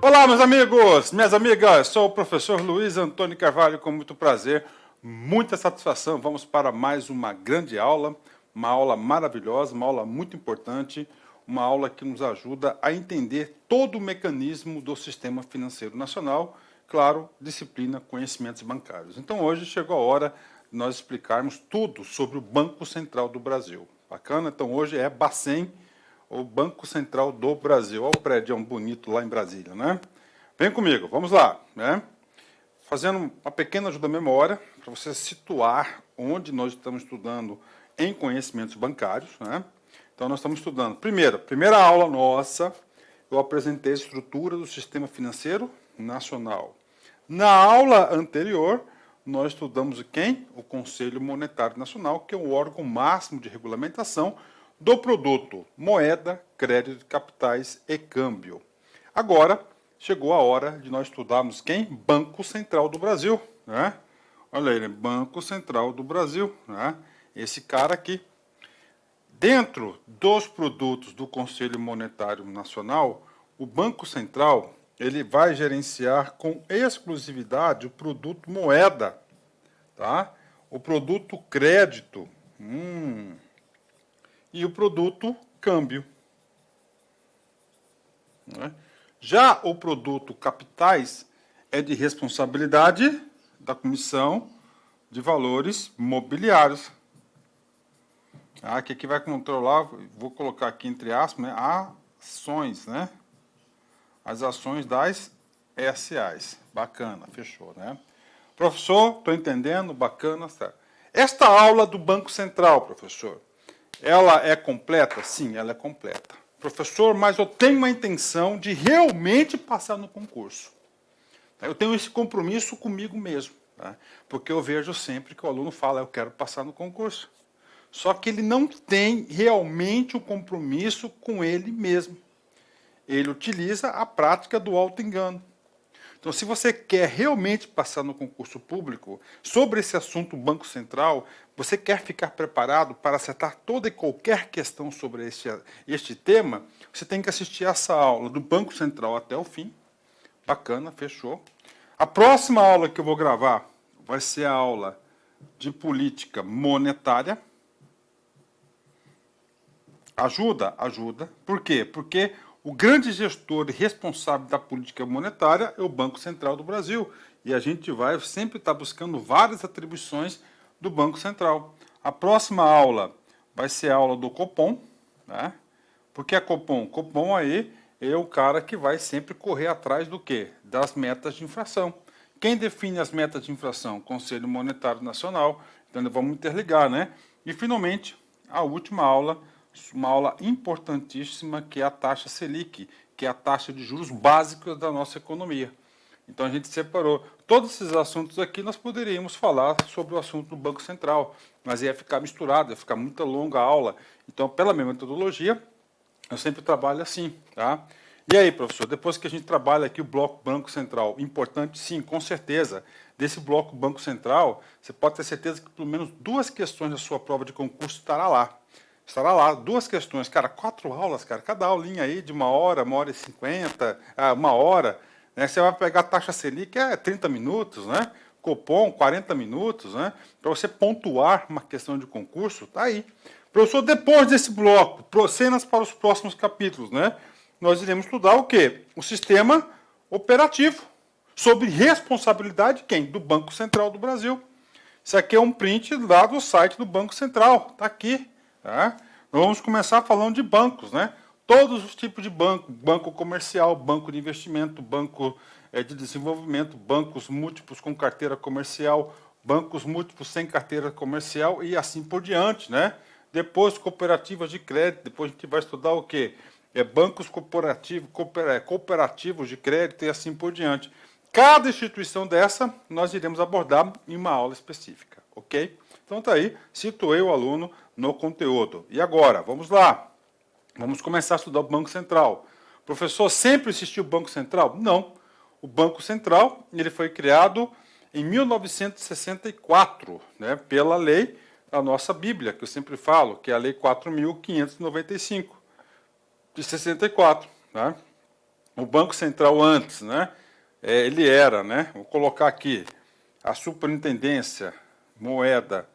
Olá, meus amigos, minhas amigas, sou o professor Luiz Antônio Carvalho, com muito prazer, muita satisfação. Vamos para mais uma grande aula, uma aula maravilhosa, uma aula muito importante, uma aula que nos ajuda a entender todo o mecanismo do sistema financeiro nacional, claro, disciplina, conhecimentos bancários. Então hoje chegou a hora de nós explicarmos tudo sobre o Banco Central do Brasil. Bacana? Então hoje é Bacen, o Banco Central do Brasil. Olha o prédio bonito lá em Brasília, né? Vem comigo, vamos lá, né? Fazendo uma pequena ajuda à memória, para você situar onde nós estamos estudando em conhecimentos bancários, né? Então, nós estamos estudando, primeira aula nossa, eu apresentei a estrutura do sistema financeiro nacional. Na aula anterior, nós estudamos quem? O Conselho Monetário Nacional, que é o órgão máximo de regulamentação do produto moeda, crédito de capitais e câmbio. Agora, chegou a hora de nós estudarmos quem? Banco Central do Brasil, né? Olha aí, Banco Central do Brasil, né? Esse cara aqui. Dentro dos produtos do Conselho Monetário Nacional, o Banco Central ele vai gerenciar com exclusividade o produto moeda, tá? O produto crédito e o produto câmbio. Né? Já o produto capitais é de responsabilidade da Comissão de Valores Mobiliários. Que aqui vai controlar, vou colocar aqui entre aspas, né, ações, né? As ações das SAs. Bacana, fechou, né? Professor, estou entendendo, bacana. Tá. Esta aula do Banco Central, professor, ela é completa? Sim, ela é completa. Professor, mas eu tenho uma intenção de realmente passar no concurso. Eu tenho esse compromisso comigo mesmo, tá? Porque eu vejo sempre que o aluno fala, eu quero passar no concurso. Só que ele não tem realmente um compromisso com ele mesmo. Ele utiliza a prática do auto-engano. Então, se você quer realmente passar no concurso público, sobre esse assunto Banco Central, você quer ficar preparado para acertar toda e qualquer questão sobre este tema, você tem que assistir essa aula do Banco Central até o fim. Bacana, fechou. A próxima aula que eu vou gravar vai ser a aula de política monetária. Ajuda? Ajuda. Por quê? Porque o grande gestor e responsável da política monetária é o Banco Central do Brasil. E a gente vai sempre estar buscando várias atribuições do Banco Central. A próxima aula vai ser a aula do Copom. Né? Por que a Copom? Copom aí é o cara que vai sempre correr atrás do quê? Das metas de inflação. Quem define as metas de inflação? Conselho Monetário Nacional. Então, vamos interligar, né? E, finalmente, a última aula, uma aula importantíssima, que é a taxa Selic, que é a taxa de juros básica da nossa economia. Então a gente separou. Todos esses assuntos aqui nós poderíamos falar sobre o assunto do Banco Central, mas ia ficar misturado, ia ficar muito longa a aula. Então, pela minha metodologia, eu sempre trabalho assim, tá? E aí, professor, depois que a gente trabalha aqui o bloco Banco Central, importante sim, com certeza, desse bloco Banco Central, você pode ter certeza que pelo menos 2 questões da sua prova de concurso estará lá. Estará lá, 2 questões, cara, 4 aulas, cara, cada aulinha aí de 1 hora e 50, 1 hora, né? Você vai pegar a taxa Selic, é 30 minutos, né? Copom, 40 minutos, né? Para você pontuar uma questão de concurso, tá aí. Professor, depois desse bloco, cenas para os próximos capítulos, né? Nós iremos estudar o quê? O sistema operativo, sobre responsabilidade de quem? Do Banco Central do Brasil. Isso aqui é um print lá do site do Banco Central, está aqui. Tá? Nós vamos começar falando de bancos, né? Todos os tipos de banco, banco comercial, banco de investimento, banco de desenvolvimento, bancos múltiplos com carteira comercial, bancos múltiplos sem carteira comercial e assim por diante, né? Depois cooperativas de crédito, depois a gente vai estudar o quê? Bancos cooperativos de crédito e assim por diante. Cada instituição dessa nós iremos abordar em uma aula específica, ok? Então tá aí, situei o aluno no conteúdo. E agora, vamos lá. Vamos começar a estudar o Banco Central. Professor, sempre existiu o Banco Central? Não. O Banco Central ele foi criado em 1964, né, pela lei da nossa Bíblia, que eu sempre falo, que é a Lei 4.595, de 64. Né? o Banco Central antes, né? Ele era, né? Vou colocar aqui a Superintendência, Moeda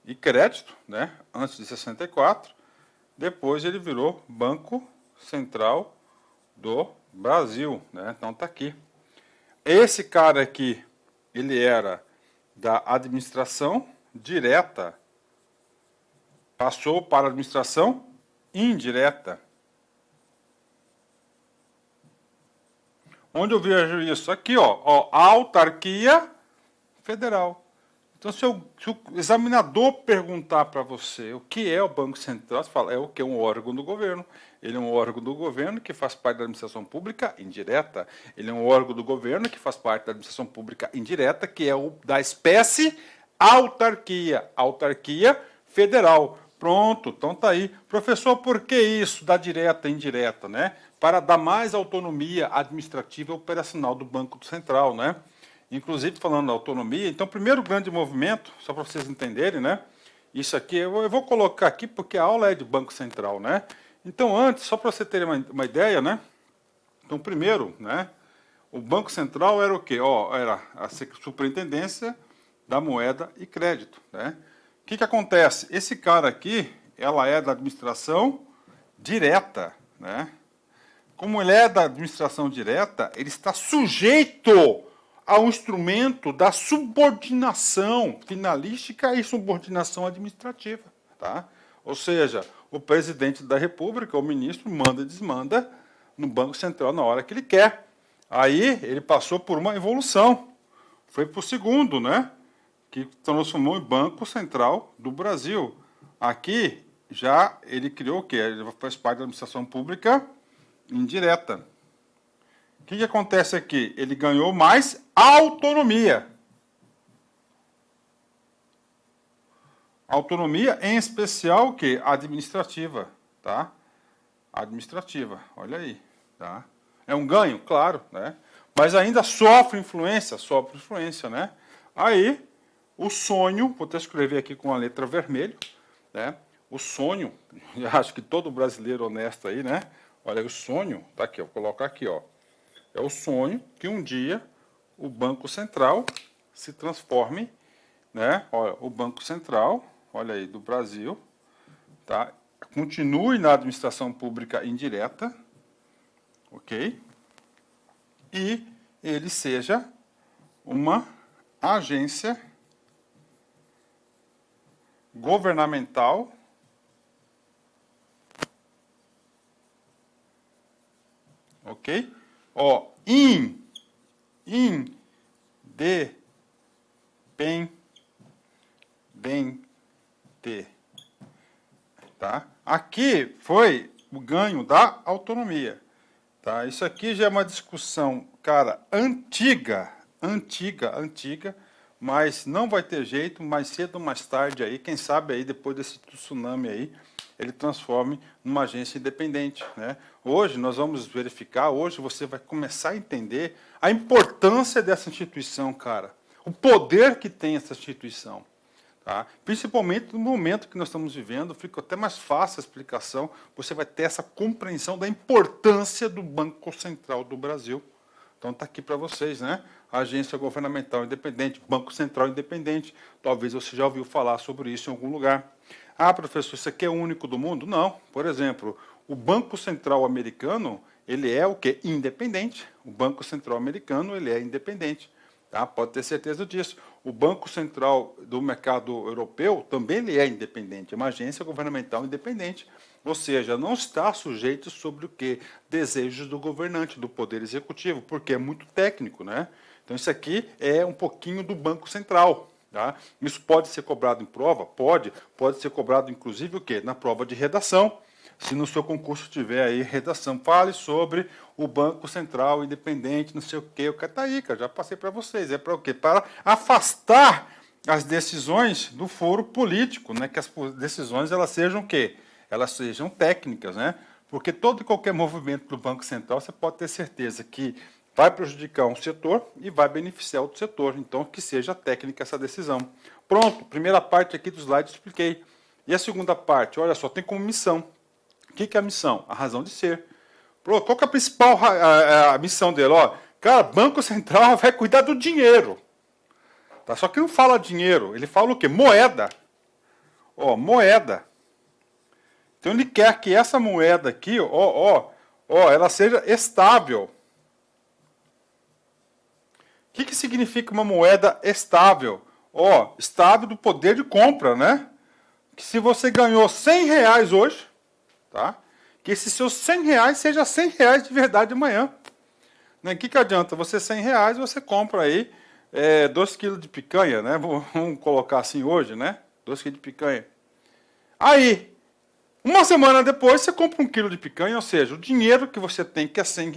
e Crédito, né? Antes de 64. Depois ele virou Banco Central do Brasil, né? Então tá aqui. Esse cara aqui, ele era da administração direta, passou para a administração indireta. Onde eu vejo isso? Aqui, ó, autarquia federal. Então, se o examinador perguntar para você o que é o Banco Central, você fala, é o que? Um órgão do governo. Ele é um órgão do governo que faz parte da administração pública indireta. Ele é um órgão do governo que faz parte da administração pública indireta, que é o da espécie autarquia. Autarquia federal. Pronto, então tá aí. Professor, por que isso da direta e indireta, né? Para dar mais autonomia administrativa e operacional do Banco Central, né? Inclusive, falando da autonomia, então, o primeiro grande movimento, só para vocês entenderem, né? Isso aqui, eu vou colocar aqui porque a aula é de Banco Central, né? Então, antes, só para você terem uma ideia, né? Então, primeiro, né? O Banco Central era o quê? Era a Superintendência da Moeda e Crédito, né? O que acontece? Esse cara aqui, ela é da administração direta, né? Como ele é da administração direta, ele está sujeito ao instrumento da subordinação finalística e subordinação administrativa, tá? Ou seja, o presidente da República, o ministro, manda e desmanda no Banco Central na hora que ele quer. Aí ele passou por uma evolução. Foi para o segundo, né? Que transformou em Banco Central do Brasil. Aqui já ele criou o quê? Ele faz parte da administração pública indireta. O que acontece aqui? Ele ganhou mais autonomia. Autonomia, em especial, o quê? Administrativa, tá? Administrativa, olha aí, tá? É um ganho, claro, né? Mas ainda sofre influência, né? Aí, o sonho, vou até escrever aqui com a letra vermelha, né? O sonho, eu acho que todo brasileiro honesto aí, né? Olha, o sonho, tá aqui, eu vou colocar aqui, ó. É o sonho que um dia o Banco Central se transforme, né? Olha, o Banco Central, olha aí, do Brasil, tá? Continue na administração pública indireta, ok? E ele seja uma agência governamental ok? Ó, independente, tá? Aqui foi o ganho da autonomia, tá? Isso aqui já é uma discussão, cara, antiga, mas não vai ter jeito, mais cedo ou mais tarde aí, quem sabe aí depois desse tsunami aí, ele transforme numa agência independente, né? Hoje nós vamos verificar, hoje você vai começar a entender a importância dessa instituição, cara. O poder que tem essa instituição, tá? Principalmente no momento que nós estamos vivendo, fica até mais fácil a explicação, você vai ter essa compreensão da importância do Banco Central do Brasil. Então está aqui para vocês, né? Agência governamental independente, Banco Central independente. Talvez você já ouviu falar sobre isso em algum lugar. Ah, professor, isso aqui é único do mundo? Não. Por exemplo, o Banco Central americano, ele é o quê? Independente. O Banco Central americano, ele é independente. Tá? Pode ter certeza disso. O Banco Central do mercado europeu também ele é independente. É uma agência governamental independente. Ou seja, não está sujeito sobre o quê? Desejos do governante, do Poder Executivo, porque é muito técnico, né? Então, isso aqui é um pouquinho do Banco Central. Tá? Isso pode ser cobrado em prova? Pode ser cobrado, inclusive, o quê? Na prova de redação. Se no seu concurso tiver aí redação, fale sobre o Banco Central independente, não sei o quê. Está aí, cara, já passei para vocês. É para o quê? Para afastar as decisões do foro político, né? Que as decisões elas sejam o quê? Elas sejam técnicas, né? Porque todo e qualquer movimento do Banco Central, você pode ter certeza que vai prejudicar um setor e vai beneficiar outro setor. Então, que seja técnica essa decisão. Pronto, primeira parte aqui do slide eu expliquei. E a segunda parte, olha só, tem como missão. O que é a missão? A razão de ser. Qual que é a principal a missão dele? Ó, cara, Banco Central vai cuidar do dinheiro. Tá? Só que não fala dinheiro, ele fala o quê? Moeda. Ó, moeda. Então ele quer que essa moeda aqui, ela seja estável. O que significa uma moeda estável? Estável do poder de compra, né? Que se você ganhou R$ 100 hoje, tá? Que esses seus R$ 100 seja R$ 100 de verdade amanhã. Né? O que adianta? Você R$ 100, você compra aí 2 quilos de picanha, né? Vamos colocar assim hoje, né? 2 quilos de picanha. Aí, uma semana depois, você compra 1 quilo de picanha, ou seja, o dinheiro que você tem, que é R$ 100,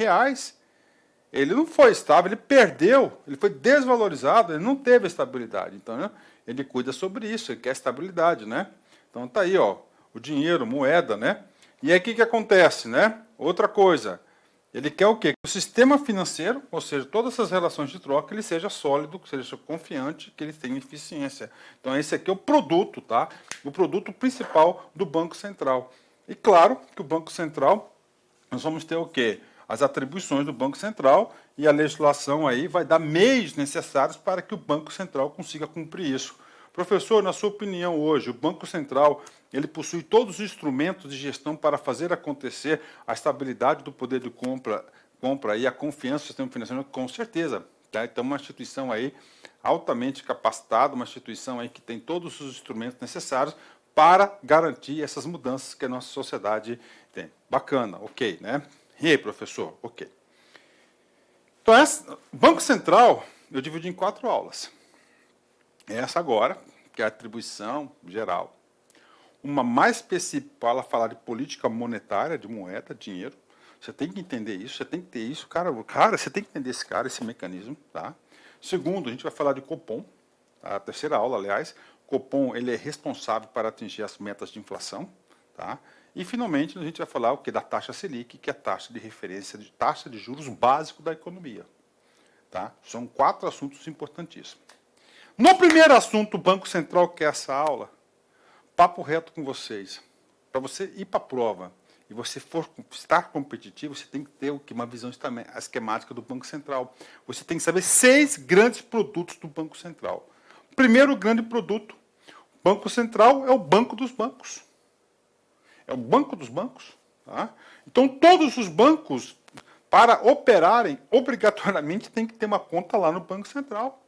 ele não foi estável, ele perdeu, ele foi desvalorizado, ele não teve estabilidade. Então, né, ele cuida sobre isso, ele quer estabilidade, né? Então, tá aí, ó, o dinheiro, moeda, né? E aí, o que acontece, né? Outra coisa, ele quer o quê? Que o sistema financeiro, ou seja, todas essas relações de troca, ele seja sólido, que seja confiante, que ele tenha eficiência. Então, esse aqui é o produto, tá? O produto principal do Banco Central. E claro que o Banco Central, nós vamos ter o quê? As atribuições do Banco Central e a legislação aí vai dar meios necessários para que o Banco Central consiga cumprir isso. Professor, na sua opinião hoje, o Banco Central ele possui todos os instrumentos de gestão para fazer acontecer a estabilidade do poder de compra e a confiança no sistema financeiro? Com certeza. Tá? Então, uma instituição aí altamente capacitada, uma instituição aí que tem todos os instrumentos necessários para garantir essas mudanças que a nossa sociedade tem. Bacana, ok, né? E aí, professor? Ok. Então, Banco Central, eu dividi em 4 aulas. Essa agora, que é a atribuição geral. Uma mais específica para ela falar de política monetária, de moeda, dinheiro. Você tem que entender isso, você tem que ter isso. Cara, você tem que entender esse mecanismo. Tá? Segundo, a gente vai falar de Copom. Tá? A terceira aula, aliás. Copom ele é responsável para atingir as metas de inflação. Tá? E, finalmente, a gente vai falar o que da taxa Selic, que é a taxa de referência, de taxa de juros básico da economia. Tá? São 4 assuntos importantíssimos. No primeiro assunto, o Banco Central quer essa aula, papo reto com vocês. Para você ir para a prova e você estar competitivo, você tem que ter uma visão esquemática do Banco Central. Você tem que saber 6 grandes produtos do Banco Central. Primeiro grande produto, o Banco Central é o banco dos bancos. É o banco dos bancos. Tá? Então, todos os bancos, para operarem, obrigatoriamente tem que ter uma conta lá no Banco Central.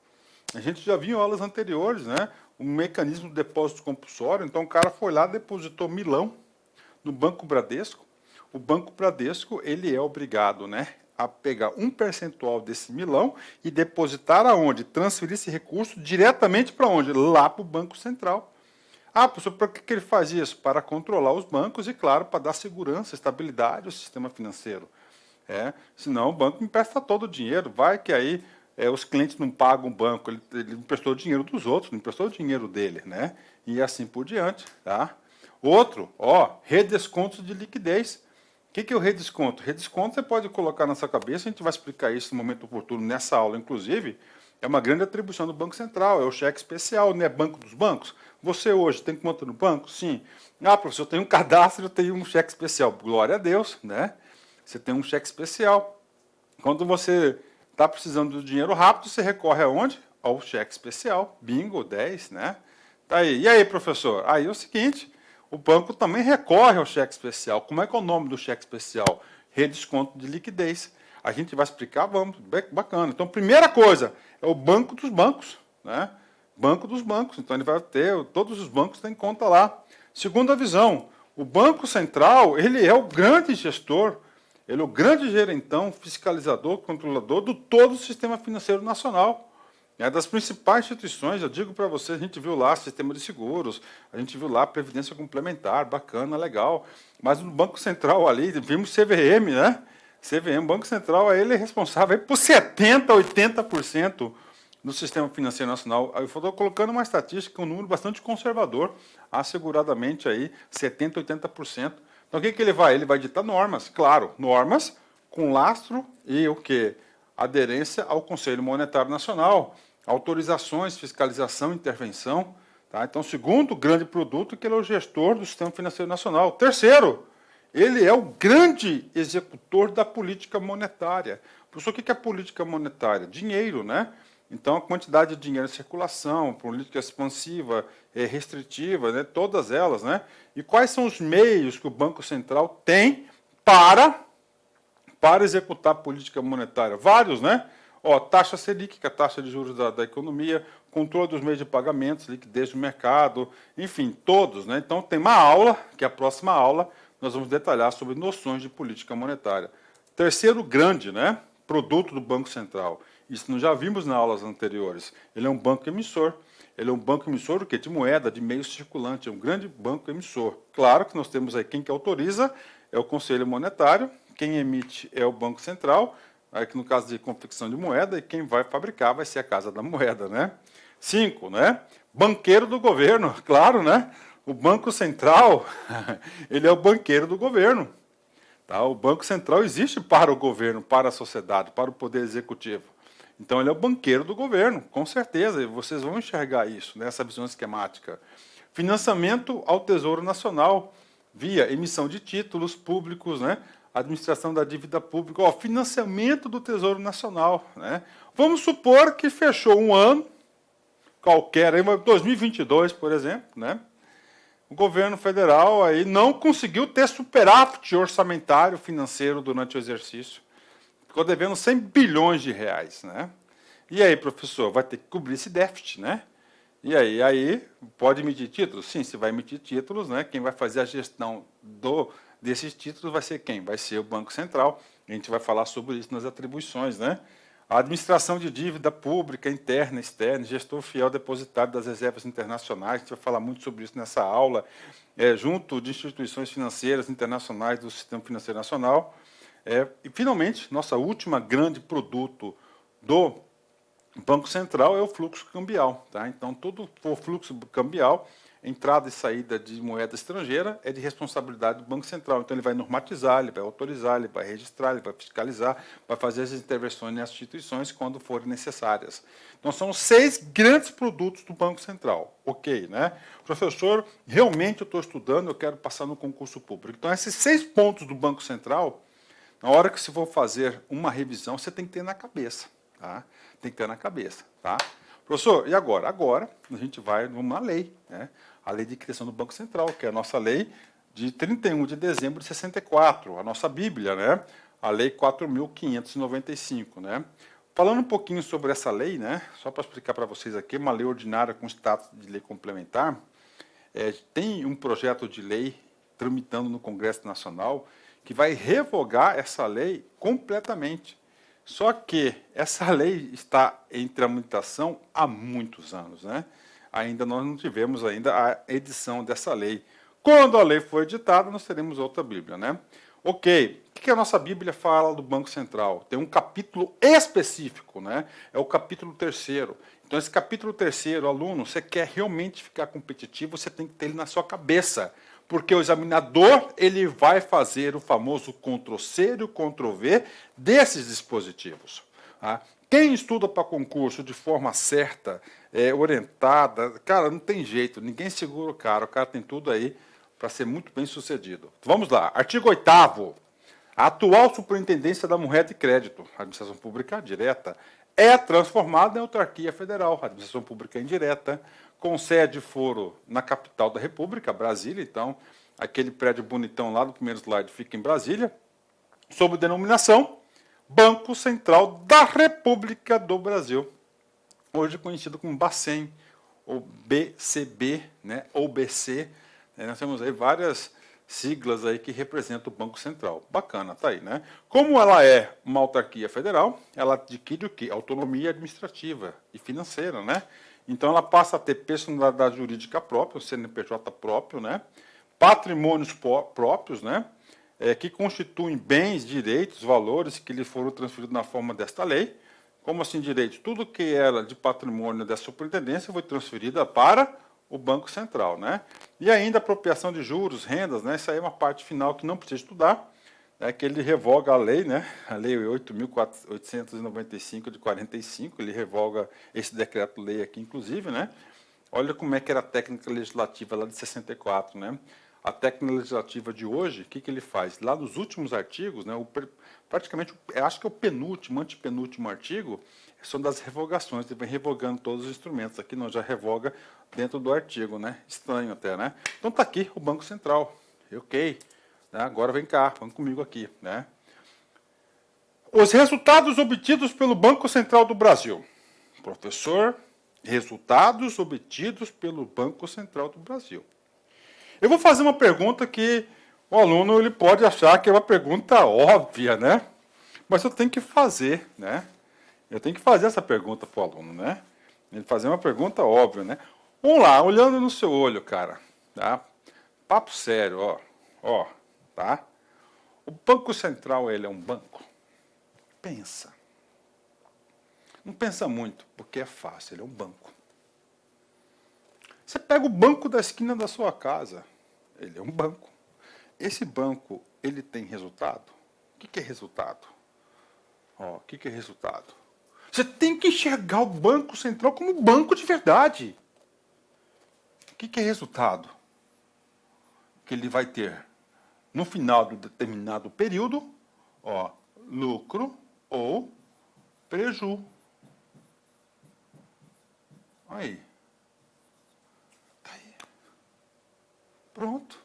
A gente já viu em aulas anteriores, né? O mecanismo de depósito compulsório. Então, o cara foi lá, depositou milão no Banco Bradesco. O Banco Bradesco, ele é obrigado, né, a pegar um percentual desse milão e depositar aonde? Transferir esse recurso diretamente para onde? Lá para o Banco Central. Ah, professor, para que ele faz isso? Para controlar os bancos e, claro, para dar segurança, estabilidade ao sistema financeiro. Senão o banco empresta todo o dinheiro, vai que aí os clientes não pagam o banco, ele emprestou o dinheiro dos outros, não emprestou o dinheiro dele, né? E assim por diante, tá? Outro, redesconto de liquidez. O que é o redesconto? Redesconto você pode colocar na sua cabeça, a gente vai explicar isso no momento oportuno nessa aula, inclusive, é uma grande atribuição do Banco Central, é o cheque especial, não é banco dos bancos? Você hoje tem conta no banco? Sim. Ah, professor, eu tenho um cadastro, eu tenho um cheque especial. Glória a Deus, né? Você tem um cheque especial. Quando você está precisando do dinheiro rápido, você recorre aonde? Ao cheque especial. Bingo, 10, né? Tá aí. E aí, professor? Aí é o seguinte, o banco também recorre ao cheque especial. Como é que é o nome do cheque especial? Redesconto de liquidez. A gente vai explicar, vamos, bacana. Então, primeira coisa, é o banco dos bancos, né? Banco dos bancos. Então, ele vai ter, todos os bancos têm conta lá. Segunda visão, o Banco Central, ele é o grande gestor, ele é o grande gerentão, fiscalizador, controlador de todo o sistema financeiro nacional. É das principais instituições, eu digo para vocês, a gente viu lá sistema de seguros, a gente viu lá previdência complementar, bacana, legal. Mas no Banco Central ali, vimos CVM, né? CVM, Banco Central, ele é responsável por 70%, 80% do sistema financeiro nacional. Eu estou colocando uma estatística, um número bastante conservador, asseguradamente aí, 70%, 80%. Então, o que ele vai? Ele vai ditar normas, claro, normas com lastro e o quê? Aderência ao Conselho Monetário Nacional, autorizações, fiscalização, intervenção. Tá? Então, segundo grande produto, que ele é o gestor do sistema financeiro nacional. Terceiro, Ele é o grande executor da política monetária. Professor, o que é política monetária? Dinheiro, né? Então, a quantidade de dinheiro em circulação, política expansiva, restritiva, né? Todas elas, né? E quais são os meios que o Banco Central tem para executar política monetária? Vários, né? Ó, taxa Selic, que é a taxa de juros da economia, controle dos meios de pagamentos, liquidez do mercado, enfim, todos, né? Então, tem uma aula, que é a próxima aula, nós vamos detalhar sobre noções de política monetária. Terceiro grande, né, produto do Banco Central. Isso nós já vimos nas aulas anteriores. Ele é um banco emissor. Ele é um banco emissor do quê? De moeda, de meio circulante. É um grande banco emissor. Claro que nós temos aí quem que autoriza é o Conselho Monetário, quem emite é o Banco Central, aqui no caso de confecção de moeda, e quem vai fabricar vai ser a Casa da Moeda, né? 5, né? Banqueiro do governo, claro, né? O Banco Central, ele é o banqueiro do governo. Tá? O Banco Central existe para o governo, para a sociedade, para o poder executivo. Então, ele é o banqueiro do governo, com certeza. E vocês vão enxergar isso, nessa visão esquemática. Financiamento ao Tesouro Nacional, via emissão de títulos públicos, né? Administração da dívida pública, ó, financiamento do Tesouro Nacional. Né? Vamos supor que fechou um ano qualquer, 2022, por exemplo, né? O governo federal aí não conseguiu ter superávit orçamentário financeiro durante o exercício. Ficou devendo 100 bilhões de reais, né? E aí, professor, vai ter que cobrir esse déficit, né? E aí pode emitir títulos? Sim, se vai emitir títulos, né? Quem vai fazer a gestão desses títulos vai ser quem? Vai ser o Banco Central. A gente vai falar sobre isso nas atribuições, né? A administração de dívida pública, interna, externa, gestor fiel depositário das reservas internacionais, a gente vai falar muito sobre isso nessa aula, junto de instituições financeiras internacionais do Sistema Financeiro Nacional. E, finalmente, nossa última grande produto do Banco Central é o fluxo cambial. Tá? Então, todo o fluxo cambial, entrada e saída de moeda estrangeira, é de responsabilidade do Banco Central. Então, ele vai normatizar, ele vai autorizar, ele vai registrar, ele vai fiscalizar, vai fazer as intervenções nas instituições quando forem necessárias. Então, são 6 grandes produtos do Banco Central. Ok, né? Professor, realmente eu estou estudando, eu quero passar no concurso público. Então, esses 6 pontos do Banco Central, na hora que você for fazer uma revisão, você tem que ter na cabeça. Tá? Tem que ter na cabeça. Tá? Professor, e agora? Agora a gente vai numa lei, né? A lei de criação do Banco Central, que é a nossa lei de 31 de dezembro de 64, a nossa Bíblia, né? A lei 4.595. Né? Falando um pouquinho sobre essa lei, né? Só para explicar para vocês aqui, uma lei ordinária com status de lei complementar, tem um projeto de lei tramitando no Congresso Nacional que vai revogar essa lei completamente. Só que essa lei está em tramitação há muitos anos, né? Ainda nós não tivemos ainda a edição dessa lei. Quando a lei for editada, nós teremos outra Bíblia, né? Ok, o que a nossa Bíblia fala do Banco Central? Tem um capítulo específico, né? É o capítulo 3º. Então, esse capítulo 3º, aluno, você quer realmente ficar competitivo, você tem que ter ele na sua cabeça. Porque o examinador ele vai fazer o famoso Ctrl+C e o Ctrl+V desses dispositivos. Tá? Quem estuda para concurso de forma certa, orientada, cara, não tem jeito, ninguém segura o cara tem tudo aí para ser muito bem sucedido. Vamos lá, artigo 8º. A atual superintendência da moeda e crédito, a administração pública direta, é transformada em autarquia federal, a administração pública indireta, com sede e foro na capital da República, Brasília. Então, aquele prédio bonitão lá do primeiro slide fica em Brasília, sob denominação Banco Central da República do Brasil, hoje conhecido como Bacen, ou BCB, né, ou BC. Nós temos aí várias siglas aí que representam o Banco Central. Bacana, tá aí, né? Como ela é uma autarquia federal, ela adquire o quê? Autonomia administrativa e financeira, né? Então ela passa a ter personalidade jurídica própria, o CNPJ próprio, né? Patrimônios próprios, né? Que constituem bens, direitos, valores que lhe foram transferidos na forma desta lei. Como assim direitos? Tudo que era de patrimônio da superintendência foi transferida para o Banco Central, né? E ainda a apropriação de juros, rendas, né? Isso aí é uma parte final que não precisa estudar, é que ele revoga a lei, né? A lei 8.895 de 45, ele revoga esse decreto-lei aqui, inclusive, né? Olha como é que era a técnica legislativa lá de 64, né? a técnica legislativa de hoje, o que ele faz? Lá nos últimos artigos, né, praticamente, eu acho que é o penúltimo, antepenúltimo artigo, são das revogações, ele vem revogando todos os instrumentos. Aqui não, já revoga dentro do artigo, né? Estranho até, né? Então está aqui o Banco Central, ok. Né? Agora vem cá, vamos comigo aqui, né? Os resultados obtidos pelo Banco Central do Brasil. Professor, resultados obtidos pelo Banco Central do Brasil. Eu vou fazer uma pergunta que o aluno ele pode achar que é uma pergunta óbvia, né? Mas eu tenho que fazer, né? Eu tenho que fazer essa pergunta para o aluno, né? Ele fazer uma pergunta óbvia, né? Vamos lá, olhando no seu olho, cara, tá? Papo sério, ó, tá? O Banco Central, ele é um banco? Pensa. Não pensa muito, porque é fácil, ele é um banco. Você pega o banco da esquina da sua casa, ele é um banco. Esse banco, ele tem resultado? O que é resultado? Ó, o que é resultado? Você tem que enxergar o Banco Central como banco de verdade. O que é resultado? Que ele vai ter, no final de um determinado período, ó, lucro ou prejuízo. Aí. Tá aí. Pronto.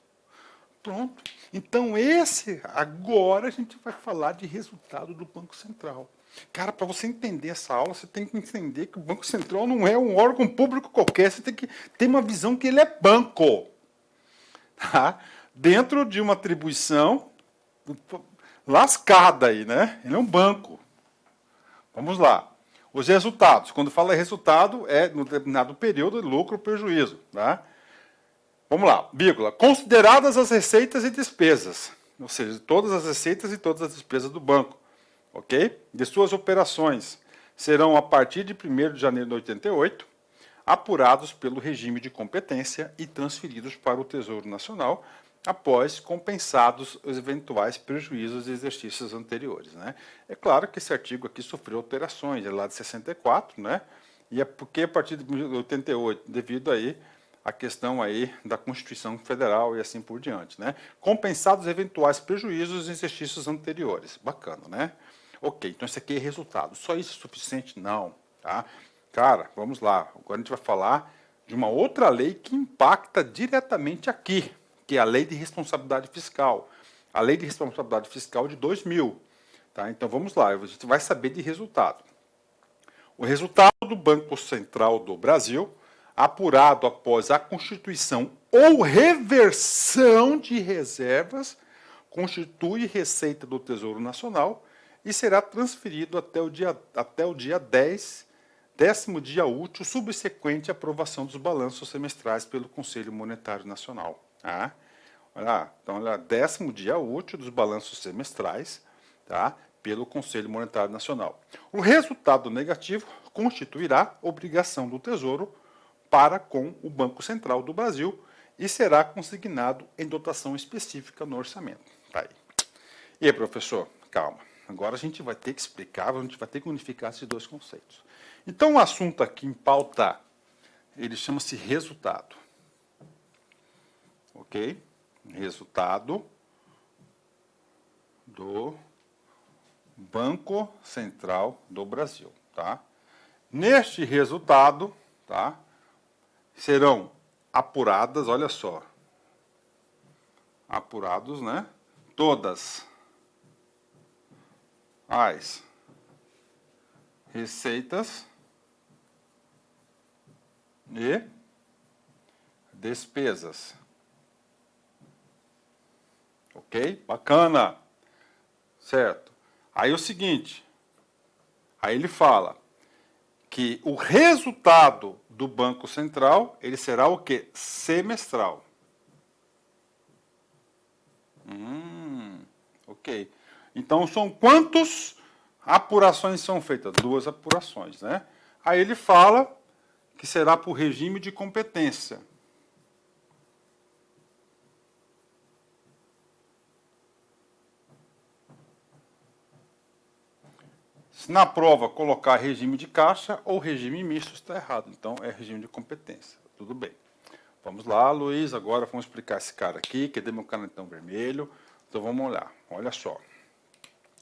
Pronto. Então, agora a gente vai falar de resultado do Banco Central. Cara, para você entender essa aula, você tem que entender que o Banco Central não é um órgão público qualquer, você tem que ter uma visão que ele é banco. Tá? Dentro de uma atribuição lascada aí, né? Ele é um banco. Vamos lá. Os resultados. Quando fala resultado, é no determinado período, lucro ou prejuízo. Tá? Vamos lá, vírgula. Consideradas as receitas e despesas. Ou seja, todas as receitas e todas as despesas do banco. Ok? De suas operações serão, a partir de 1º de janeiro de 88, apurados pelo regime de competência e transferidos para o Tesouro Nacional, após compensados os eventuais prejuízos de exercícios anteriores. Né? É claro que esse artigo aqui sofreu alterações, é lá de 64, né? E é porque a partir de 88, devido aí à questão aí da Constituição Federal e assim por diante. Né? Compensados eventuais prejuízos em exercícios anteriores. Bacana, né? Ok, então isso aqui é resultado. Só isso é suficiente? Não. Tá? Cara, vamos lá. Agora a gente vai falar de uma outra lei que impacta diretamente aqui, que é a Lei de Responsabilidade Fiscal. A Lei de Responsabilidade Fiscal de 2000. Tá? Então vamos lá, a gente vai saber de resultado. O resultado do Banco Central do Brasil, apurado após a constituição ou reversão de reservas, constitui receita do Tesouro Nacional e será transferido até o dia 10, 10º dia útil, subsequente à aprovação dos balanços semestrais pelo Conselho Monetário Nacional. Tá? Olha lá, então, olha, 10º dia útil dos balanços semestrais, tá? Pelo Conselho Monetário Nacional. O resultado negativo constituirá obrigação do Tesouro para com o Banco Central do Brasil e será consignado em dotação específica no orçamento. Tá aí. E aí, professor, calma. Agora a gente vai ter que explicar, a gente vai ter que unificar esses dois conceitos. Então, o assunto aqui em pauta, ele chama-se resultado. Ok? Resultado do Banco Central do Brasil. Tá? Neste resultado, tá, serão apuradas, olha só, apurados, né? Todas as receitas e despesas. Ok? Bacana. Certo. Aí o seguinte, aí ele fala que o resultado do Banco Central, ele será o quê? Semestral. Ok. Então, são quantas apurações são feitas? 2 apurações, né? Aí ele fala que será por regime de competência. Se na prova colocar regime de caixa ou regime misto, está errado. Então, é regime de competência. Tudo bem. Vamos lá, Luiz, agora vamos explicar esse cara aqui, que é meu canetão vermelho. Então vamos olhar, olha só.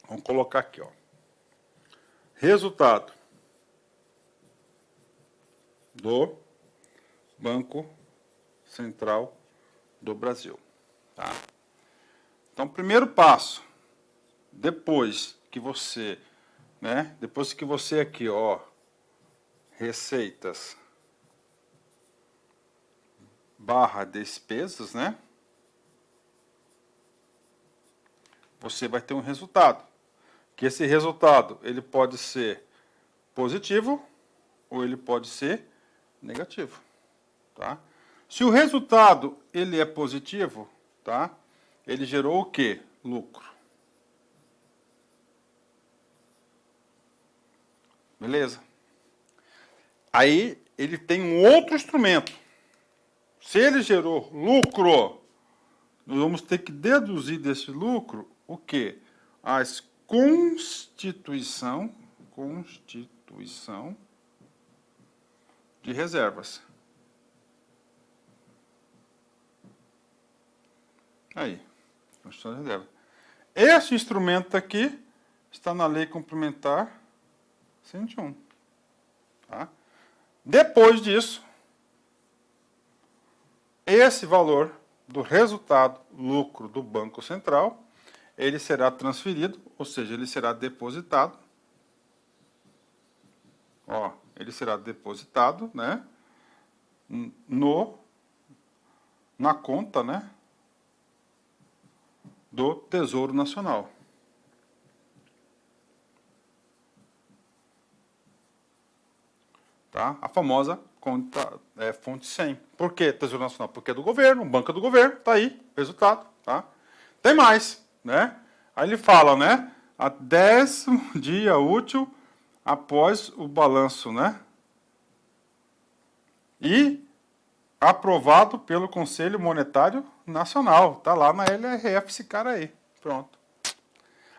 Vamos colocar aqui, ó. Resultado do Banco Central do Brasil. Tá? Então, primeiro passo, depois que você aqui, ó, receitas barra despesas, né? Você vai ter um resultado. Que esse resultado, ele pode ser positivo ou ele pode ser negativo, tá? Se o resultado, ele é positivo, tá? Ele gerou o quê? Lucro. Beleza? Aí, ele tem um outro instrumento. Se ele gerou lucro, nós vamos ter que deduzir desse lucro o quê? As constituição de reservas. Aí, constituição de reservas. Esse instrumento aqui está na Lei Complementar 101. Tá? Depois disso, esse valor do resultado lucro do Banco Central, ele será transferido, ou seja, ele será depositado. Ó, ele será depositado, né, na conta, né, do Tesouro Nacional. Tá? A famosa conta, fonte 100. Por que Tesouro Nacional? Porque é do governo, banco do governo, tá aí, resultado. Tá? Tem mais, né? Aí ele fala, né? A 10º dia útil após o balanço, né? E aprovado pelo Conselho Monetário Nacional. Tá lá na LRF esse cara aí. Pronto.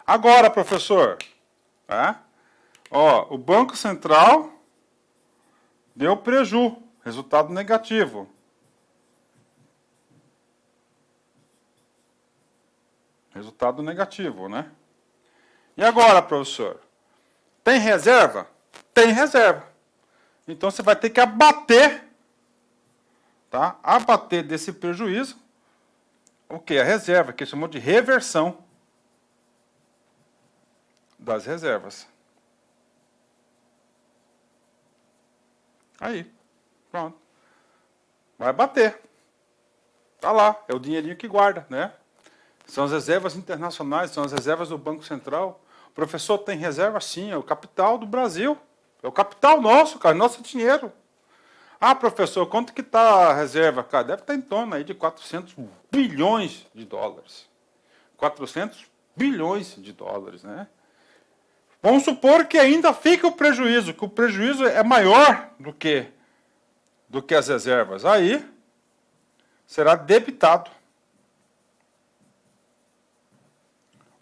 Agora, professor, tá? Ó, o Banco Central deu preju, resultado negativo. Resultado negativo, né? E agora, professor? Tem reserva? Tem reserva. Então você vai ter que abater, tá? Abater desse prejuízo, o que? A reserva, que chamou de reversão das reservas. Aí, pronto. Vai bater. Tá lá, é o dinheirinho que guarda, né? São as reservas internacionais, são as reservas do Banco Central. O professor tem reserva? Sim, é o capital do Brasil. É o capital nosso, cara, nosso dinheiro. Ah, professor, quanto que está a reserva? Cara, deve estar em torno aí de 400 bilhões de dólares. 400 bilhões de dólares, né? Vamos supor que ainda fica o prejuízo, que o prejuízo é maior do que as reservas. Aí será debitado.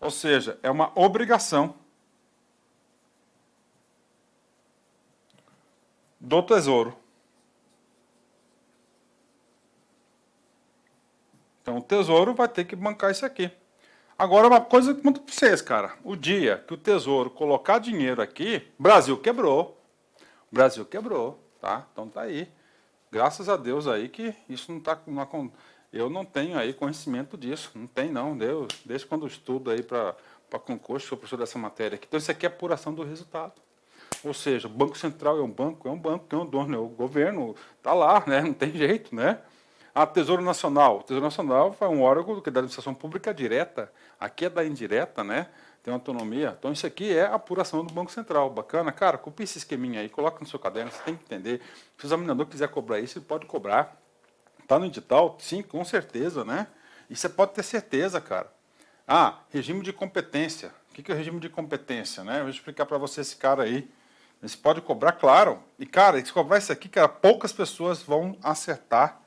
Ou seja, é uma obrigação do Tesouro. Então o Tesouro vai ter que bancar isso aqui. Agora, uma coisa que eu conto para vocês, cara. O dia que o Tesouro colocar dinheiro aqui, Brasil quebrou. Brasil quebrou, tá? Então tá aí. Graças a Deus aí que isso não está... Eu não tenho aí conhecimento disso. Não tem, não. Desde quando eu estudo aí para concurso, sou professor dessa matéria aqui. Então isso aqui é apuração do resultado. Ou seja, o Banco Central é um banco, tem um dono, é o governo, está lá, né? Não tem jeito, né? A Tesouro Nacional. O Tesouro Nacional é um órgão da administração pública direta. Aqui é da indireta, né? Tem autonomia. Então, isso aqui é a apuração do Banco Central. Bacana? Cara, copia esse esqueminha aí, coloca no seu caderno, você tem que entender. Se o examinador quiser cobrar isso, ele pode cobrar. Está no edital? Sim, com certeza, né? E você pode ter certeza, cara. Ah, regime de competência. O que é o regime de competência, né? Eu vou explicar para você esse cara aí. Você pode cobrar, claro. E, cara, se cobrar isso aqui, cara, poucas pessoas vão acertar.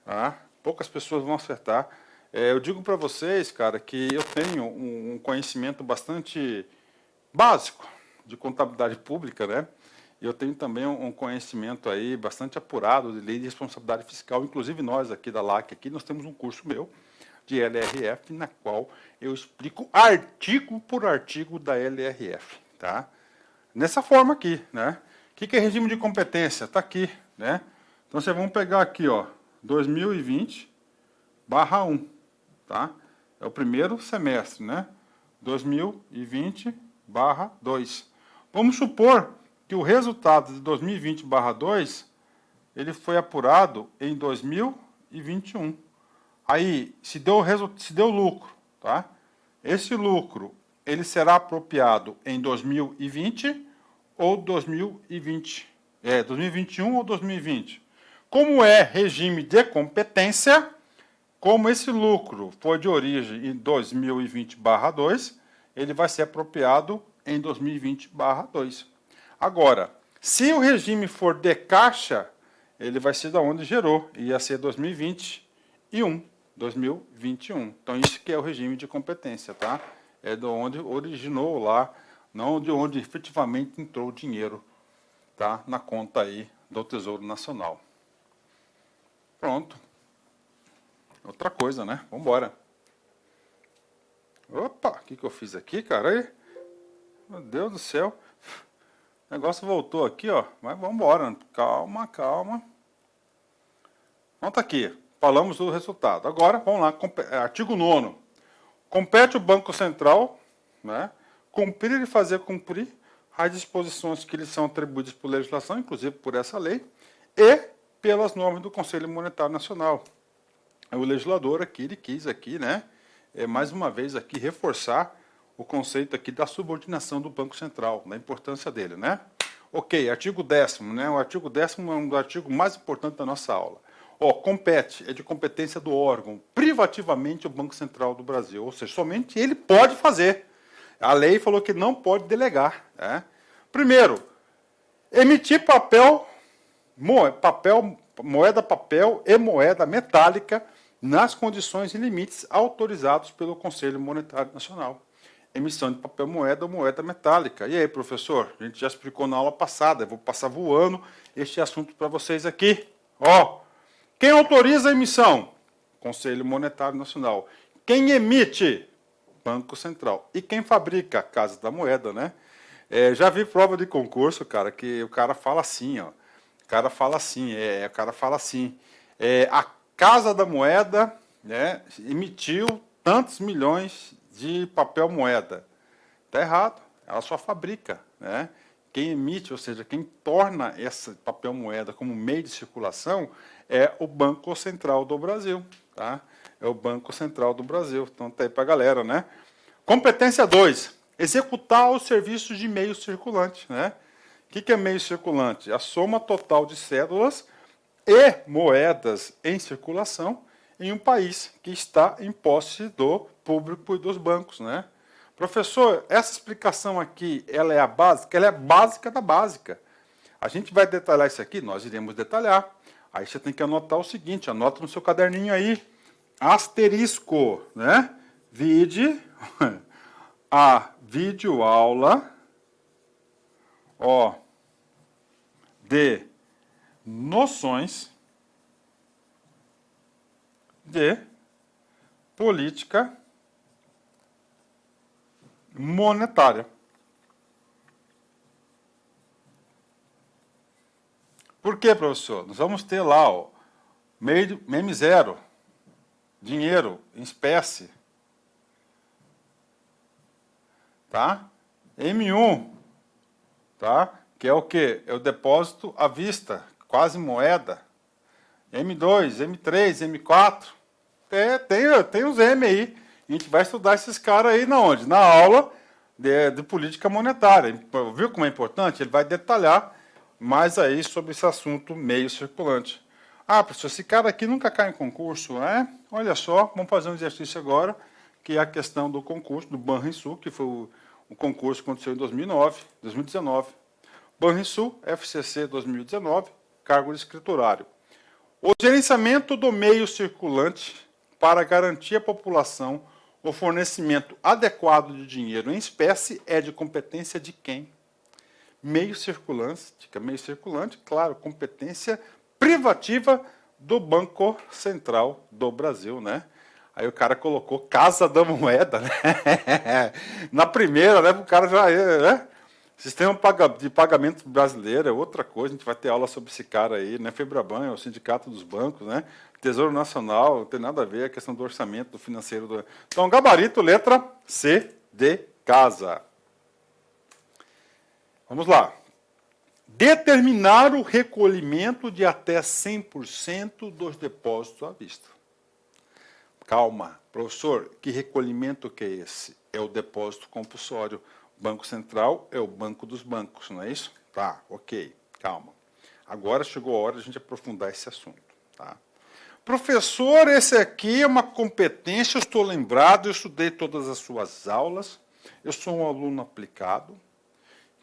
Tá? Poucas pessoas vão acertar. Eu digo para vocês, cara, que eu tenho um conhecimento bastante básico de contabilidade pública, né? eu tenho também um conhecimento aí bastante apurado de lei de responsabilidade fiscal, inclusive nós aqui da LAC, aqui, nós temos um curso meu de LRF, na qual eu explico artigo por artigo da LRF, tá? Nessa forma aqui, né? O que é regime de competência? Está aqui, né? Então, vocês vão pegar aqui, ó, 2020/1, tá? É o primeiro semestre, né? 2020/2. Vamos supor que o resultado de 2020/2 ele foi apurado em 2021. Aí, se deu lucro, tá? Esse lucro, ele será apropriado em 2020 ou 2020? 2021 ou 2020? Como é regime de competência, como esse lucro foi de origem em 2020/2, ele vai ser apropriado em 2020/2. Agora, se o regime for de caixa, ele vai ser da onde gerou, ia ser 2021. Então, isso que é o regime de competência, tá? É de onde originou lá, não de onde efetivamente entrou o dinheiro, tá? Na conta aí do Tesouro Nacional. Pronto. Outra coisa, né? Vamos embora. Opa, o que eu fiz aqui, cara? Aí, meu Deus do céu. O negócio voltou aqui, ó. Mas vamos embora. Calma, calma. Então tá aqui. Falamos do resultado. Agora, vamos lá. Artigo 9º. Compete o Banco Central, né, cumprir e fazer cumprir as disposições que lhe são atribuídas por legislação, inclusive por essa lei, e pelas normas do Conselho Monetário Nacional. O legislador aqui, ele quis aqui, né, mais uma vez aqui reforçar o conceito aqui da subordinação do Banco Central, da importância dele, né? Ok, artigo 10º, né? O artigo 10º é um dos artigos mais importantes da nossa aula. Compete, é de competência do órgão, privativamente o Banco Central do Brasil, ou seja, somente ele pode fazer. A lei falou que não pode delegar, né? Primeiro, emitir moeda papel e moeda metálica nas condições e limites autorizados pelo Conselho Monetário Nacional. Emissão de papel moeda ou moeda metálica. E aí, professor? A gente já explicou na aula passada, eu vou passar voando este assunto para vocês aqui. Quem autoriza a emissão? Conselho Monetário Nacional. Quem emite? Banco Central. E quem fabrica? Casa da Moeda, né? Já vi prova de concurso, cara, que o cara fala assim, ó. O cara fala assim, a Casa da Moeda, né, emitiu tantos milhões de papel moeda. Está errado, ela só fabrica, né? Quem emite, ou seja, quem torna esse papel moeda como meio de circulação é o Banco Central do Brasil, tá? É o Banco Central do Brasil. Então tá aí para a galera, né? Competência 2, executar os serviços de meio circulante, né? O que é meio circulante? A soma total de cédulas e moedas em circulação em um país que está em posse do público e dos bancos, né? Professor, essa explicação aqui, ela é a básica? Ela é básica da básica. A gente vai detalhar isso aqui? Nós iremos detalhar. Aí você tem que anotar o seguinte, anota no seu caderninho aí, asterisco, né? Vide a videoaula, de noções de política monetária. Por quê, professor? Nós vamos ter lá, meme zero, dinheiro em espécie, tá? M1, tá? Que é o quê? É o depósito à vista, quase moeda. M2, M3, M4, tem os M aí. A gente vai estudar esses caras aí na onde? Na aula de política monetária. Viu como é importante? Ele vai detalhar mais aí sobre esse assunto meio circulante. Professor, esse cara aqui nunca cai em concurso, né? Olha só, vamos fazer um exercício agora, que é a questão do concurso do Banrisul, que foi o concurso que aconteceu em 2019. Banrisul, FCC 2019, cargo de escriturário. O gerenciamento do meio circulante para garantir à população o fornecimento adequado de dinheiro em espécie é de competência de quem? meio circulante, claro, competência privativa do Banco Central do Brasil, né? Aí o cara colocou Casa da Moeda, né? Na primeira, né? O cara já, né? Sistema de pagamento brasileiro é outra coisa, a gente vai ter aula sobre esse cara aí, né? Febraban, é o Sindicato dos Bancos, né? Tesouro Nacional, não tem nada a ver a questão do orçamento, do financeiro. Então, gabarito, letra C de casa. Vamos lá. Determinar o recolhimento de até 100% dos depósitos à vista. Calma, professor, que recolhimento que é esse? É o depósito compulsório. O Banco Central é o banco dos bancos, não é isso? Tá, ok, calma. Agora chegou a hora de a gente aprofundar esse assunto. Tá? Professor, esse aqui é uma competência, eu estou lembrado, eu estudei todas as suas aulas, eu sou um aluno aplicado.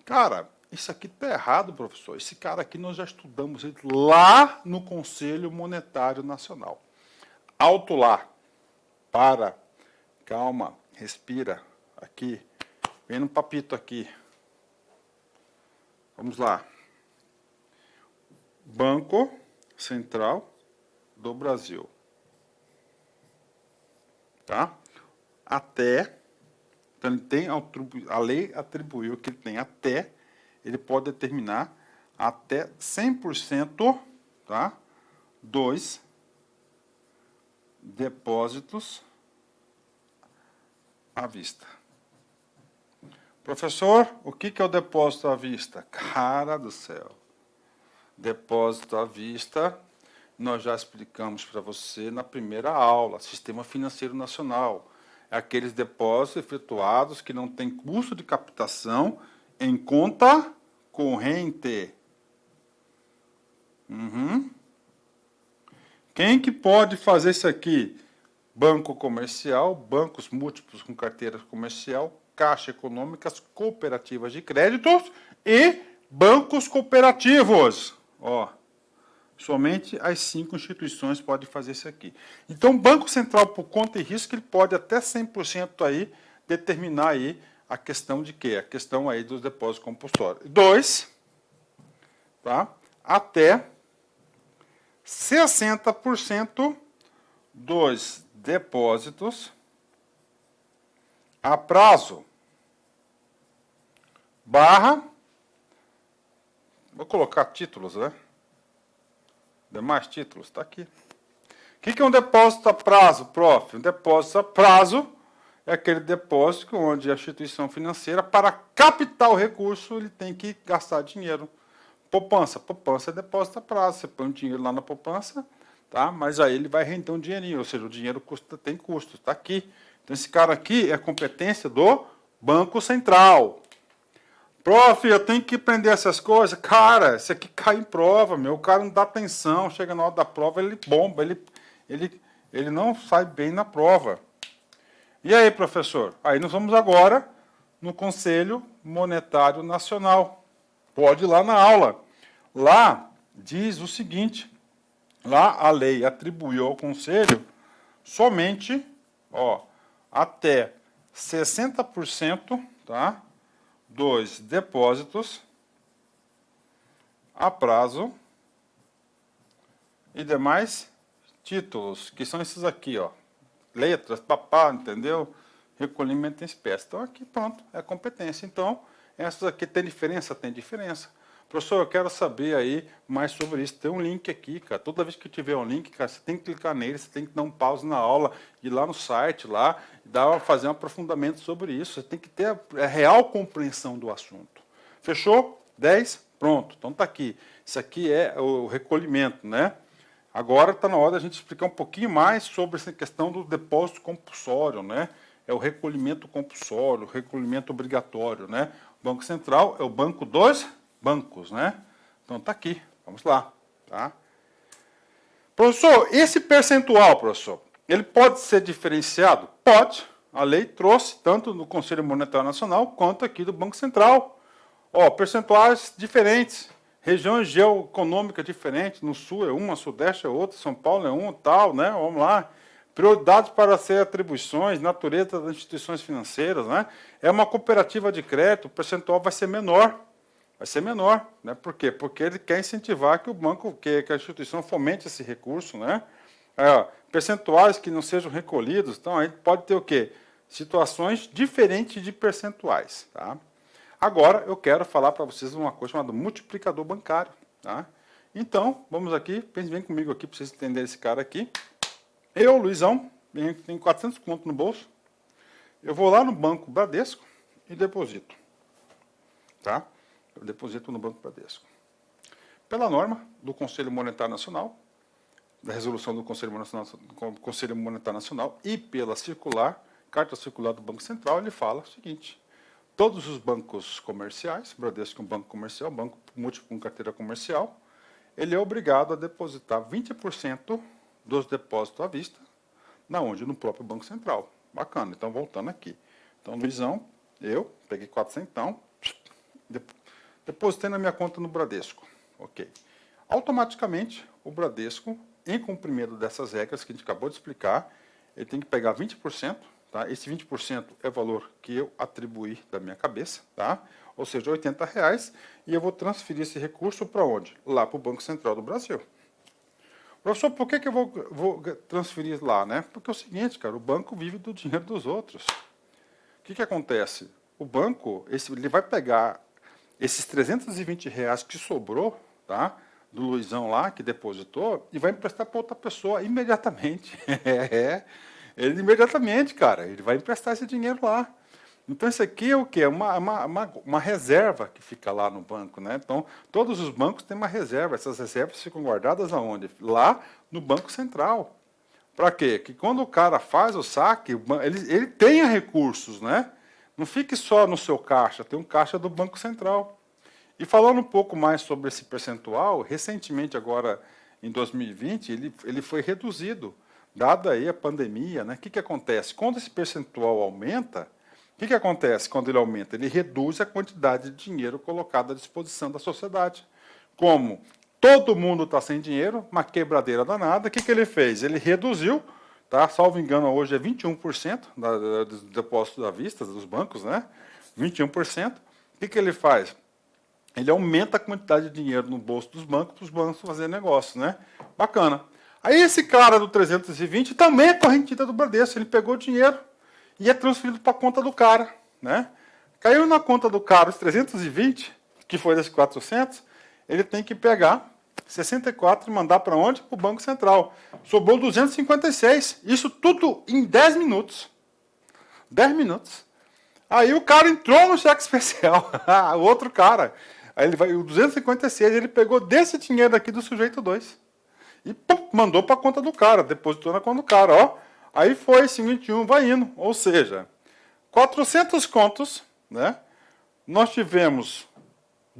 Cara, isso aqui está errado, professor. Esse cara aqui nós já estudamos ele lá no Conselho Monetário Nacional. Alto lá. Para. Calma. Respira. Aqui. Vem no papito aqui. Vamos lá. Banco Central do Brasil. Tá? Até. Então, ele tem, a lei atribuiu que ele tem até, ele pode determinar até 100%, tá, dos depósitos à vista. Professor, o que é o depósito à vista? Cara do céu. Depósito à vista, nós já explicamos para você na primeira aula, Sistema Financeiro Nacional. É aqueles depósitos efetuados que não têm custo de captação em conta corrente. Quem que pode fazer isso aqui? Banco comercial, bancos múltiplos com carteira comercial, Caixa Econômicas, cooperativas de créditos e bancos cooperativos. Ó, somente as 5 instituições podem fazer isso aqui. Então, o Banco Central, por conta e risco, ele pode até 100% aí determinar aí a questão de quê? A questão aí dos depósitos compulsórios. 2, tá? Até 60% dos depósitos a prazo barra, vou colocar títulos, né? Demais títulos, está aqui. O que é um depósito a prazo, prof? Um depósito a prazo é aquele depósito onde a instituição financeira, para captar o recurso, ele tem que gastar dinheiro. Poupança é depósito a prazo. Você põe o dinheiro lá na poupança, tá? Mas aí ele vai render um dinheirinho, ou seja, o dinheiro tem custo, está aqui. Então, esse cara aqui é a competência do Banco Central. Prof, eu tenho que aprender essas coisas. Cara, isso aqui cai em prova, meu. O cara não dá atenção, chega na hora da prova, ele bomba, ele não sai bem na prova. E aí, professor? Aí nós vamos agora no Conselho Monetário Nacional. Pode ir lá na aula. Lá diz o seguinte, lá a lei atribuiu ao Conselho somente, ó, até 60%, tá, dos depósitos a prazo e demais títulos, que são esses aqui, ó, letras, papá, entendeu? Recolhimento em espécie. Então, aqui, pronto, é competência. Então, essas aqui tem diferença? Tem diferença. Professor, eu quero saber aí mais sobre isso. Tem um link aqui, cara. Toda vez que tiver um link, cara, você tem que clicar nele, você tem que dar um pause na aula, ir lá no site, lá, fazer um aprofundamento sobre isso. Você tem que ter a real compreensão do assunto. Fechou? 10? Pronto. Então tá aqui. Isso aqui é o recolhimento, né? Agora está na hora da gente explicar um pouquinho mais sobre essa questão do depósito compulsório, né? É o recolhimento compulsório, o recolhimento obrigatório, né? O Banco Central é o banco dos bancos, né? Então está aqui, vamos lá, tá? Professor, esse percentual, professor, ele pode ser diferenciado? Pode. A lei trouxe tanto no Conselho Monetário Nacional quanto aqui do Banco Central. Ó, percentuais diferentes, regiões geoeconômicas diferentes, no Sul é uma, Sudeste é outra, São Paulo é uma, tal, né? Vamos lá. Prioridades para ser atribuições, natureza das instituições financeiras, né? É uma cooperativa de crédito, o percentual vai ser menor. vai ser menor, né? Por quê? Porque ele quer incentivar que o banco, que a instituição fomente esse recurso, né? Aí, ó, percentuais que não sejam recolhidos, então aí pode ter o quê? Situações diferentes de percentuais, tá? Agora eu quero falar para vocês uma coisa chamada multiplicador bancário, tá? Então, vamos aqui, vem comigo aqui para vocês entenderem esse cara aqui. Eu, Luizão, tenho 400 conto no bolso, eu vou lá no Banco Bradesco e deposito, tá? Eu deposito no Banco Bradesco. Pela norma do Conselho Monetário Nacional, da resolução do Conselho Monetário Nacional e pela circular, carta circular do Banco Central, ele fala o seguinte: todos os bancos comerciais, Bradesco é um banco comercial, banco múltiplo com carteira comercial, ele é obrigado a depositar 20% dos depósitos à vista, na onde? No próprio Banco Central. Bacana, então voltando aqui. Então, Luizão, eu peguei 400, depositei na minha conta no Bradesco. Ok. Automaticamente, o Bradesco, em cumprimento dessas regras que a gente acabou de explicar, ele tem que pegar 20%, tá? Esse 20% é o valor que eu atribuí da minha cabeça, tá? Ou seja, R$80, e eu vou transferir esse recurso para onde? Lá para o Banco Central do Brasil. Professor, por que eu vou transferir lá, né? Porque é o seguinte, cara, o banco vive do dinheiro dos outros. O que acontece? O banco, ele vai pegar esses R$320 que sobrou, tá? Do Luizão lá, que depositou, e vai emprestar para outra pessoa imediatamente. Ele imediatamente, cara, ele vai emprestar esse dinheiro lá. Então, isso aqui é o quê? Uma reserva que fica lá no banco, né? Então, todos os bancos têm uma reserva. Essas reservas ficam guardadas aonde? Lá no Banco Central. Para quê? Que quando o cara faz o saque, ele tenha recursos, né? Não fique só no seu caixa, tem um caixa do Banco Central. E falando um pouco mais sobre esse percentual, recentemente, agora em 2020, ele foi reduzido, dada aí a pandemia, né? O que acontece? Quando esse percentual aumenta, o que acontece quando ele aumenta? Ele reduz a quantidade de dinheiro colocado à disposição da sociedade. Como todo mundo está sem dinheiro, uma quebradeira danada, o que ele fez? Ele reduziu, tá? Salvo engano, hoje é 21% dos depósitos à vista dos bancos, né? 21%. O que ele faz? Ele aumenta a quantidade de dinheiro no bolso dos bancos para os bancos fazerem negócio, né? Bacana. Aí esse cara do 320 também é correntista do Bradesco, ele pegou o dinheiro e é transferido para a conta do cara, né? Caiu na conta do cara os 320, que foi desses 400, ele tem que pegar 64 e mandar para onde? Para o Banco Central. Sobrou 256. Isso tudo em 10 minutos. 10 minutos. Aí o cara entrou no cheque especial. O outro cara. Aí ele vai, o 256, ele pegou desse dinheiro aqui do sujeito 2. E pum, mandou para a conta do cara, depositou na conta do cara, ó. Aí foi 51, vai indo. Ou seja, 400 contos, né? Nós tivemos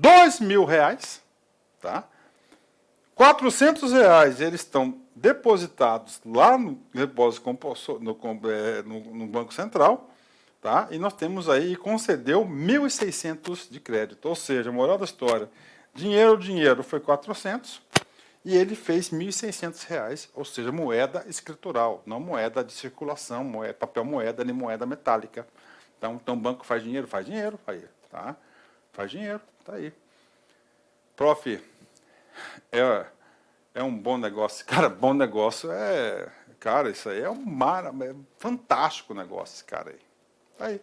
R$2.000, tá? R$400 eles estão depositados lá no depósito no Banco Central, tá? E nós temos aí, concedeu 1.600 de crédito. Ou seja, moral da história, dinheiro foi 400 e ele fez R$1.600, ou seja, moeda escritural, não moeda de circulação, papel moeda, nem moeda metálica. Então o banco faz dinheiro, aí, tá? Faz dinheiro, tá aí. Prof, é um bom negócio. Cara, bom negócio cara, isso aí é fantástico negócio, esse cara aí.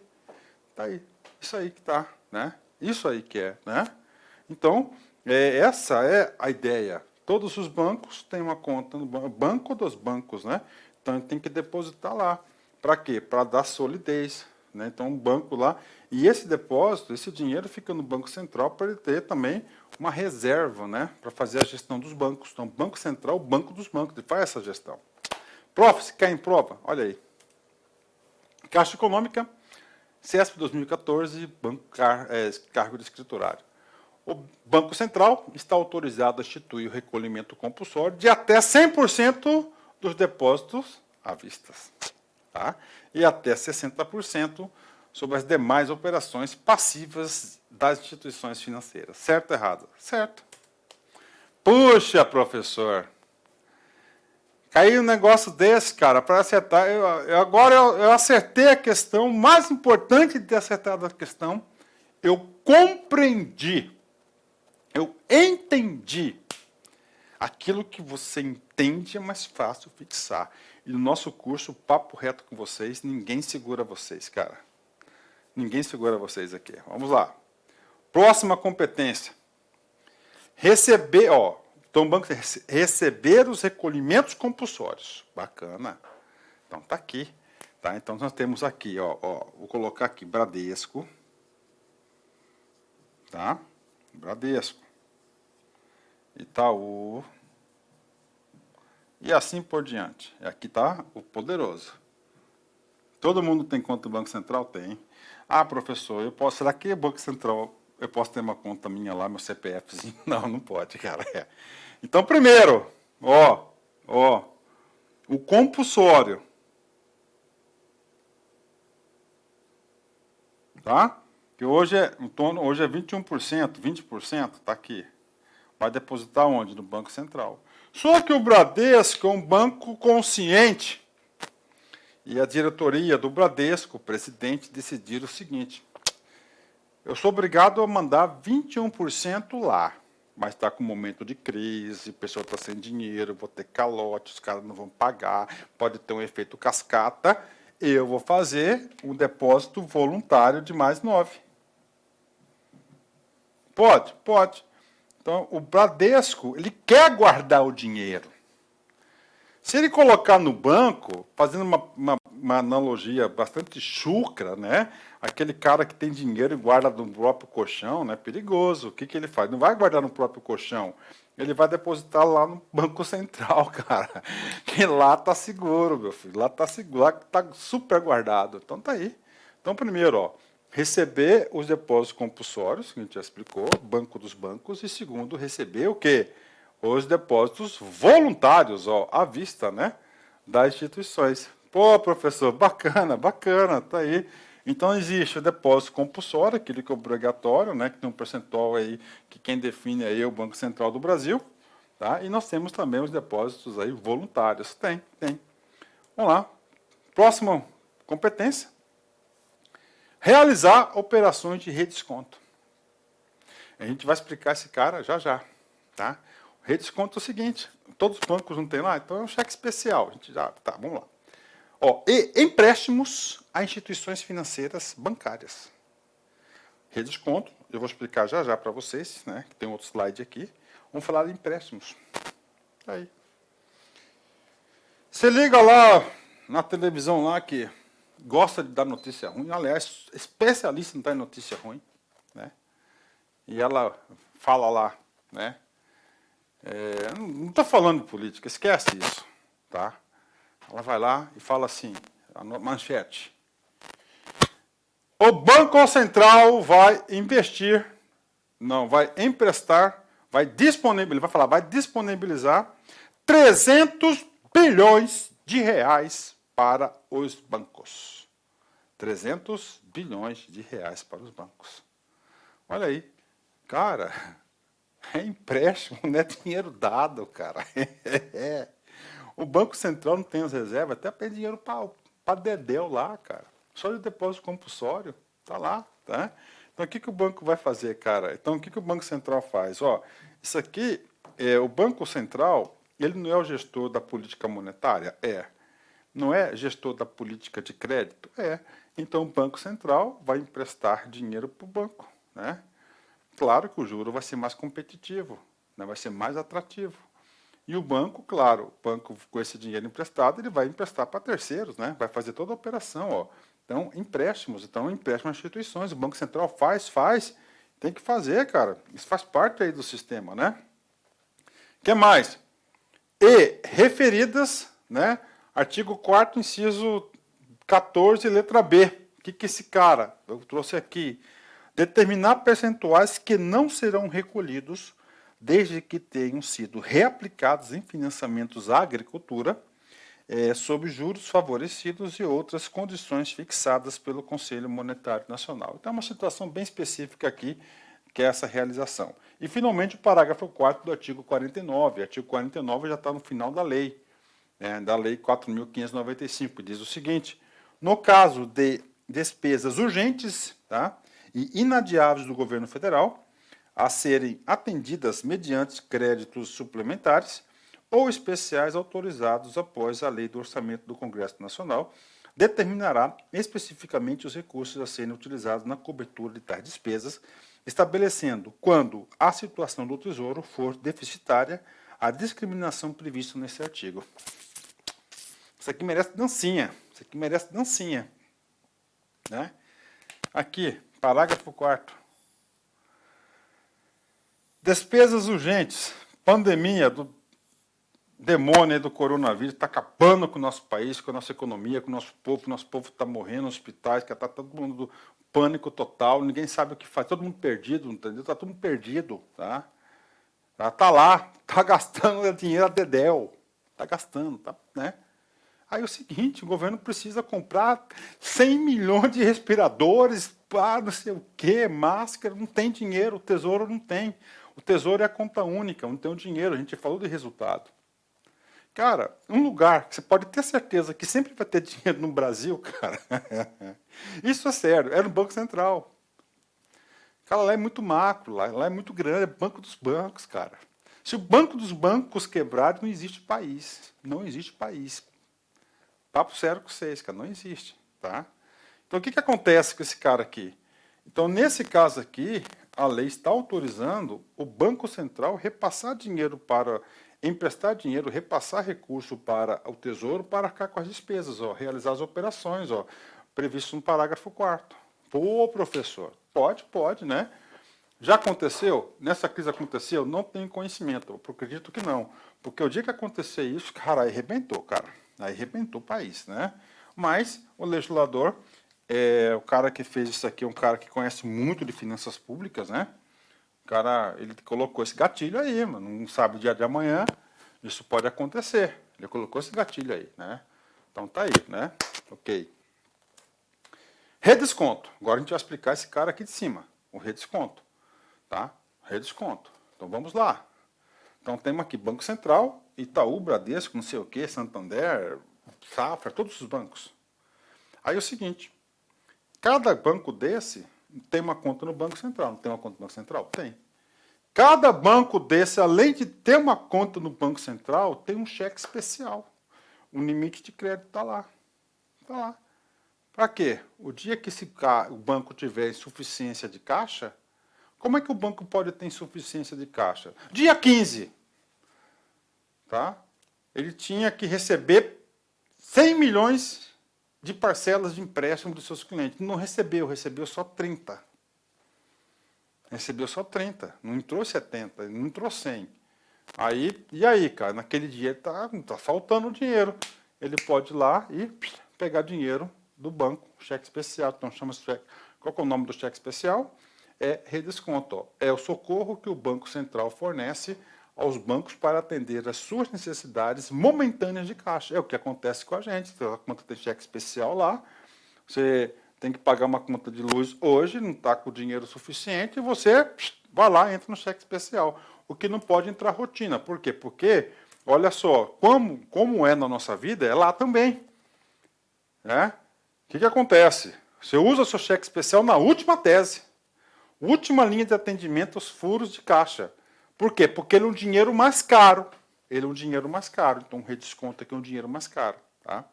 Tá aí. Isso aí que tá, né? Isso aí que é, né? Então, essa é a ideia. Todos os bancos têm uma conta no banco dos bancos, né? Então, tem que depositar lá. Para quê? Para dar solidez, né? Então, um banco lá. E esse depósito, esse dinheiro fica no Banco Central para ele ter também uma reserva, né? Para fazer a gestão dos bancos. Então, Banco Central, o banco dos bancos, ele faz essa gestão. Prof, se quer em prova? Olha aí. Caixa Econômica, CESP 2014, cargo de escriturário. O Banco Central está autorizado a instituir o recolhimento compulsório de até 100% dos depósitos à vista, tá? E até 60% sobre as demais operações passivas das instituições financeiras. Certo ou errado? Certo. Puxa, professor. Caiu um negócio desse, cara, para acertar. Agora eu acertei a questão, mais importante de ter acertado a questão, eu compreendi entendi. Aquilo que você entende é mais fácil fixar. E no nosso curso, papo reto com vocês, ninguém segura vocês, cara. Ninguém segura vocês aqui. Vamos lá. Próxima competência. Receber, então, banco, receber os recolhimentos compulsórios. Bacana. Então, tá aqui. Tá? Então, nós temos aqui, vou colocar aqui, Bradesco. Tá? Bradesco. Itaú. E assim por diante. Aqui está o poderoso. Todo mundo tem conta no Banco Central? Tem. Ah, professor, será que o Banco Central, eu posso ter uma conta minha lá, meu CPFzinho? Não, não pode, cara. Então, primeiro, o compulsório. Tá? Que hoje é 21%, 20%, está aqui. Vai depositar onde? No Banco Central. Só que o Bradesco é um banco consciente. E a diretoria do Bradesco, o presidente, decidiram o seguinte: eu sou obrigado a mandar 21% lá, mas está com um momento de crise, a pessoa está sem dinheiro, vou ter calote, os caras não vão pagar, pode ter um efeito cascata, eu vou fazer um depósito voluntário de mais 9%. Pode, pode. Então, o Bradesco, ele quer guardar o dinheiro. Se ele colocar no banco, fazendo uma analogia bastante chucra, né? Aquele cara que tem dinheiro e guarda no próprio colchão, né? Perigoso. O que ele faz? Não vai guardar no próprio colchão. Ele vai depositar lá no Banco Central, cara. Que lá tá seguro, meu filho. Lá tá seguro, lá tá super guardado. Então tá aí. Então, primeiro, receber os depósitos compulsórios, que a gente já explicou, banco dos bancos, e segundo, receber o quê? Os depósitos voluntários, à vista, né, das instituições. Pô, professor, bacana, bacana, tá aí. Então, existe o depósito compulsório, aquele que é obrigatório, né, que tem um percentual aí, que quem define aí é o Banco Central do Brasil, tá? E nós temos também os depósitos aí voluntários. Tem. Vamos lá. Próxima competência. Realizar operações de redesconto. A gente vai explicar esse cara já, tá? Redesconto é o seguinte, todos os bancos não tem lá, então é um cheque especial. A gente tá, vamos lá. E empréstimos a instituições financeiras bancárias. Redesconto, eu vou explicar já para vocês, né? Tem outro slide aqui. Vamos falar de empréstimos. Aí. Você liga lá na televisão lá que gosta de dar notícia ruim, aliás, especialista em dar notícia ruim, né? E ela fala lá, né? Não estou falando de política, esquece isso, tá? Ela vai lá e fala assim, a manchete: o Banco Central vai investir, vai emprestar, vai disponibilizar 300 bilhões de reais para os bancos. 300 bilhões de reais para os bancos. Olha aí, cara, é empréstimo, não é dinheiro dado, cara. O Banco Central não tem as reservas, até pede dinheiro para Dedéu lá, cara. Só de depósito compulsório, tá lá, tá? Então, o que o banco vai fazer, cara? Então, o que o Banco Central faz? Isso aqui, o Banco Central, ele não é o gestor da política monetária? É. Não é gestor da política de crédito? É. Então, o Banco Central vai emprestar dinheiro para o banco, né? Claro que o juro vai ser mais competitivo, né? Vai ser mais atrativo. E o banco, claro, o banco com esse dinheiro emprestado, ele vai emprestar para terceiros, né? Vai fazer toda a operação, Então, empréstimos, empréstimo às instituições, o Banco Central faz, tem que fazer, cara. Isso faz parte aí do sistema, né? O que mais? E referidas, né? Artigo 4º, inciso 14, letra B. O que esse cara, eu trouxe aqui, determinar percentuais que não serão recolhidos desde que tenham sido reaplicados em financiamentos à agricultura, sob juros favorecidos e outras condições fixadas pelo Conselho Monetário Nacional. Então, é uma situação bem específica aqui, que é essa realização. E, finalmente, o parágrafo 4º do artigo 49. O artigo 49 já está no final da lei, da Lei 4.595, diz o seguinte: no caso de despesas urgentes, tá, e inadiáveis do governo federal, a serem atendidas mediante créditos suplementares ou especiais autorizados após a Lei do Orçamento do Congresso Nacional, determinará especificamente os recursos a serem utilizados na cobertura de tais despesas, estabelecendo, quando a situação do Tesouro for deficitária, a discriminação prevista nesse artigo. Isso aqui merece dancinha. Isso aqui merece dancinha. Né? Aqui, parágrafo 4º. Despesas urgentes. Pandemia do demônio do coronavírus está acabando com o nosso país, com a nossa economia, com o nosso povo. O nosso povo está morrendo nos hospitais, que está todo mundo do pânico total, ninguém sabe o que faz, todo mundo perdido, entendeu? Está todo mundo perdido, tá? Tá lá, tá gastando dinheiro a dedéu, tá gastando, tá, né? Aí é o seguinte, o governo precisa comprar 100 milhões de respiradores, para não sei o quê, máscara, não tem dinheiro, o Tesouro não tem. O Tesouro é a conta única, não tem o dinheiro, a gente falou de resultado. Cara, um lugar que você pode ter certeza que sempre vai ter dinheiro no Brasil, cara, isso é sério, é no Banco Central. Cara, lá é muito macro, lá é muito grande, é banco dos bancos, cara. Se o banco dos bancos quebrar, não existe país. Não existe país. Papo sério com vocês, cara, não existe. Tá? Então, o que acontece com esse cara aqui? Então, nesse caso aqui, a lei está autorizando o Banco Central repassar dinheiro para emprestar dinheiro, repassar recurso para o Tesouro para arcar com as despesas, ó, realizar as operações, ó, previsto no parágrafo 4º. Pô, professor, pode, né? Já aconteceu? Nessa crise aconteceu? Não tenho conhecimento, eu acredito que não. Porque o dia que acontecer isso, cara, aí arrebentou, cara. Aí arrebentou o país, né? Mas o legislador, o cara que fez isso aqui é um cara que conhece muito de finanças públicas, né? O cara, ele colocou esse gatilho aí, mano, não sabe o dia de amanhã, isso pode acontecer. Ele colocou esse gatilho aí, né? Então tá aí, né? Ok. Redesconto. Agora a gente vai explicar esse cara aqui de cima, o redesconto. Tá? Redesconto. Então vamos lá. Então temos aqui Banco Central, Itaú, Bradesco, não sei o que, Santander, Safra, todos os bancos. Aí é o seguinte, cada banco desse tem uma conta no Banco Central. Não tem uma conta no Banco Central? Tem. Cada banco desse, além de ter uma conta no Banco Central, tem um cheque especial. O limite de crédito está lá. Está lá. Para quê? O dia que o banco tiver insuficiência de caixa, como é que o banco pode ter insuficiência de caixa? Dia 15, tá? Ele tinha que receber 100 milhões de parcelas de empréstimo dos seus clientes. Não recebeu só 30. Recebeu só 30, não entrou 70, não entrou 100. Aí, e aí, cara, naquele dia tá faltando dinheiro. Ele pode ir lá e pegar dinheiro do banco, cheque especial. Então chama cheque. Qual que é o nome do cheque especial? É redesconto. Ó. É o socorro que o Banco Central fornece aos bancos para atender às suas necessidades momentâneas de caixa. É o que acontece com a gente. A conta tem cheque especial lá, você tem que pagar uma conta de luz hoje, não está com dinheiro suficiente, e você vai lá e entra no cheque especial. O que não pode entrar rotina. Por quê? Porque, olha só, como é na nossa vida, é lá também. Né? O que acontece? Você usa o seu cheque especial na última tese. Última linha de atendimento aos furos de caixa. Por quê? Porque ele é um dinheiro mais caro. Ele é um dinheiro mais caro. Então, o redesconto aqui é um dinheiro mais caro. Tá?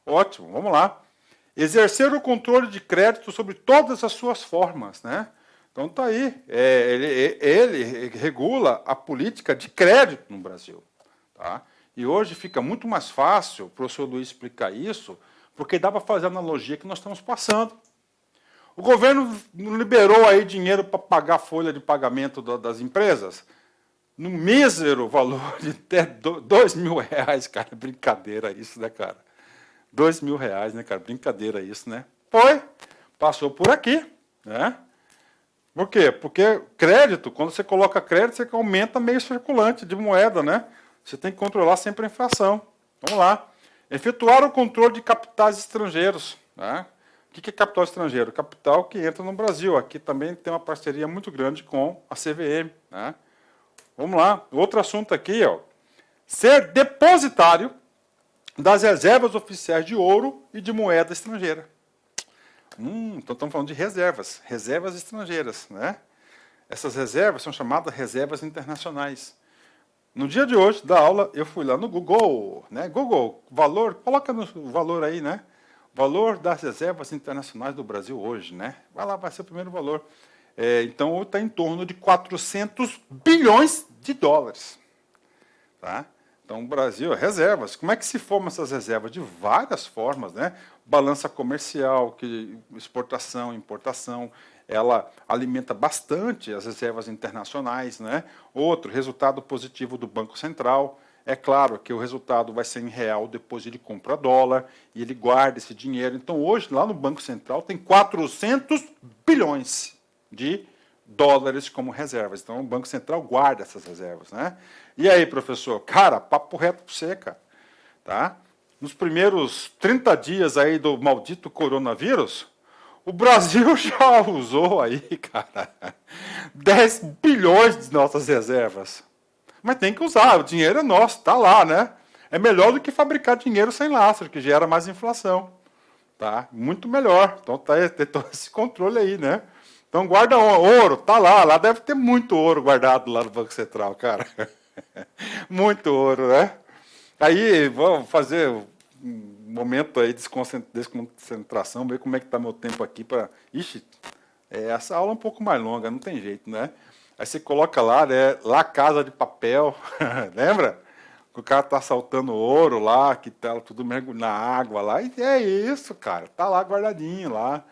Ótimo, vamos lá. Exercer o controle de crédito sobre todas as suas formas. Né? Então, está aí. Ele regula a política de crédito no Brasil. Tá? E hoje fica muito mais fácil o professor Luiz explicar isso, porque dá para fazer a analogia que nós estamos passando. O governo liberou aí dinheiro para pagar a folha de pagamento das empresas, no mísero valor de até R$2.000, cara. Brincadeira isso, né, cara? R$2.000, né, cara? Brincadeira isso, né? Passou por aqui, né? Por quê? Porque crédito, quando você coloca crédito, você aumenta meio circulante de moeda, né? Você tem que controlar sempre a inflação. Vamos lá. Efetuar o controle de capitais estrangeiros, né? O que é capital estrangeiro? Capital que entra no Brasil. Aqui também tem uma parceria muito grande com a CVM. Né? Vamos lá. Outro assunto aqui, ó. Ser depositário das reservas oficiais de ouro e de moeda estrangeira. Então estamos falando de reservas. Reservas estrangeiras. Né? Essas reservas são chamadas reservas internacionais. No dia de hoje, da aula, eu fui lá no Google, né? Google, valor, coloca no valor aí, né? Valor das reservas internacionais do Brasil hoje, né? Vai lá, vai ser o primeiro valor. Então, está em torno de 400 bilhões de dólares. Tá? Então, o Brasil, reservas. Como é que se formam essas reservas? De várias formas, né? Balança comercial, que exportação, importação, ela alimenta bastante as reservas internacionais, né? Outro, resultado positivo do Banco Central. É claro que o resultado vai ser em real, depois ele compra dólar e ele guarda esse dinheiro. Então, hoje, lá no Banco Central, tem 400 bilhões de dólares como reservas. Então, o Banco Central guarda essas reservas, né? E aí, professor? Cara, papo reto para você, cara. Tá? Nos primeiros 30 dias aí do maldito coronavírus, o Brasil já usou aí, cara, 10 bilhões de nossas reservas. Mas tem que usar, o dinheiro é nosso, tá lá, né? É melhor do que fabricar dinheiro sem lastro, que gera mais inflação. Tá? Muito melhor. Então tem todo esse controle aí, né? Então guarda ouro, tá lá deve ter muito ouro guardado lá no Banco Central, cara. Muito ouro, né? Aí vamos fazer um momento aí de desconcentração, ver como é que tá meu tempo aqui para. Ixi, essa aula é um pouco mais longa, não tem jeito, né? Aí você coloca lá, né? La Casa de Papel, lembra? O cara tá saltando ouro lá, que tá tudo mergulhado na água lá. E é isso, cara. Tá lá guardadinho lá.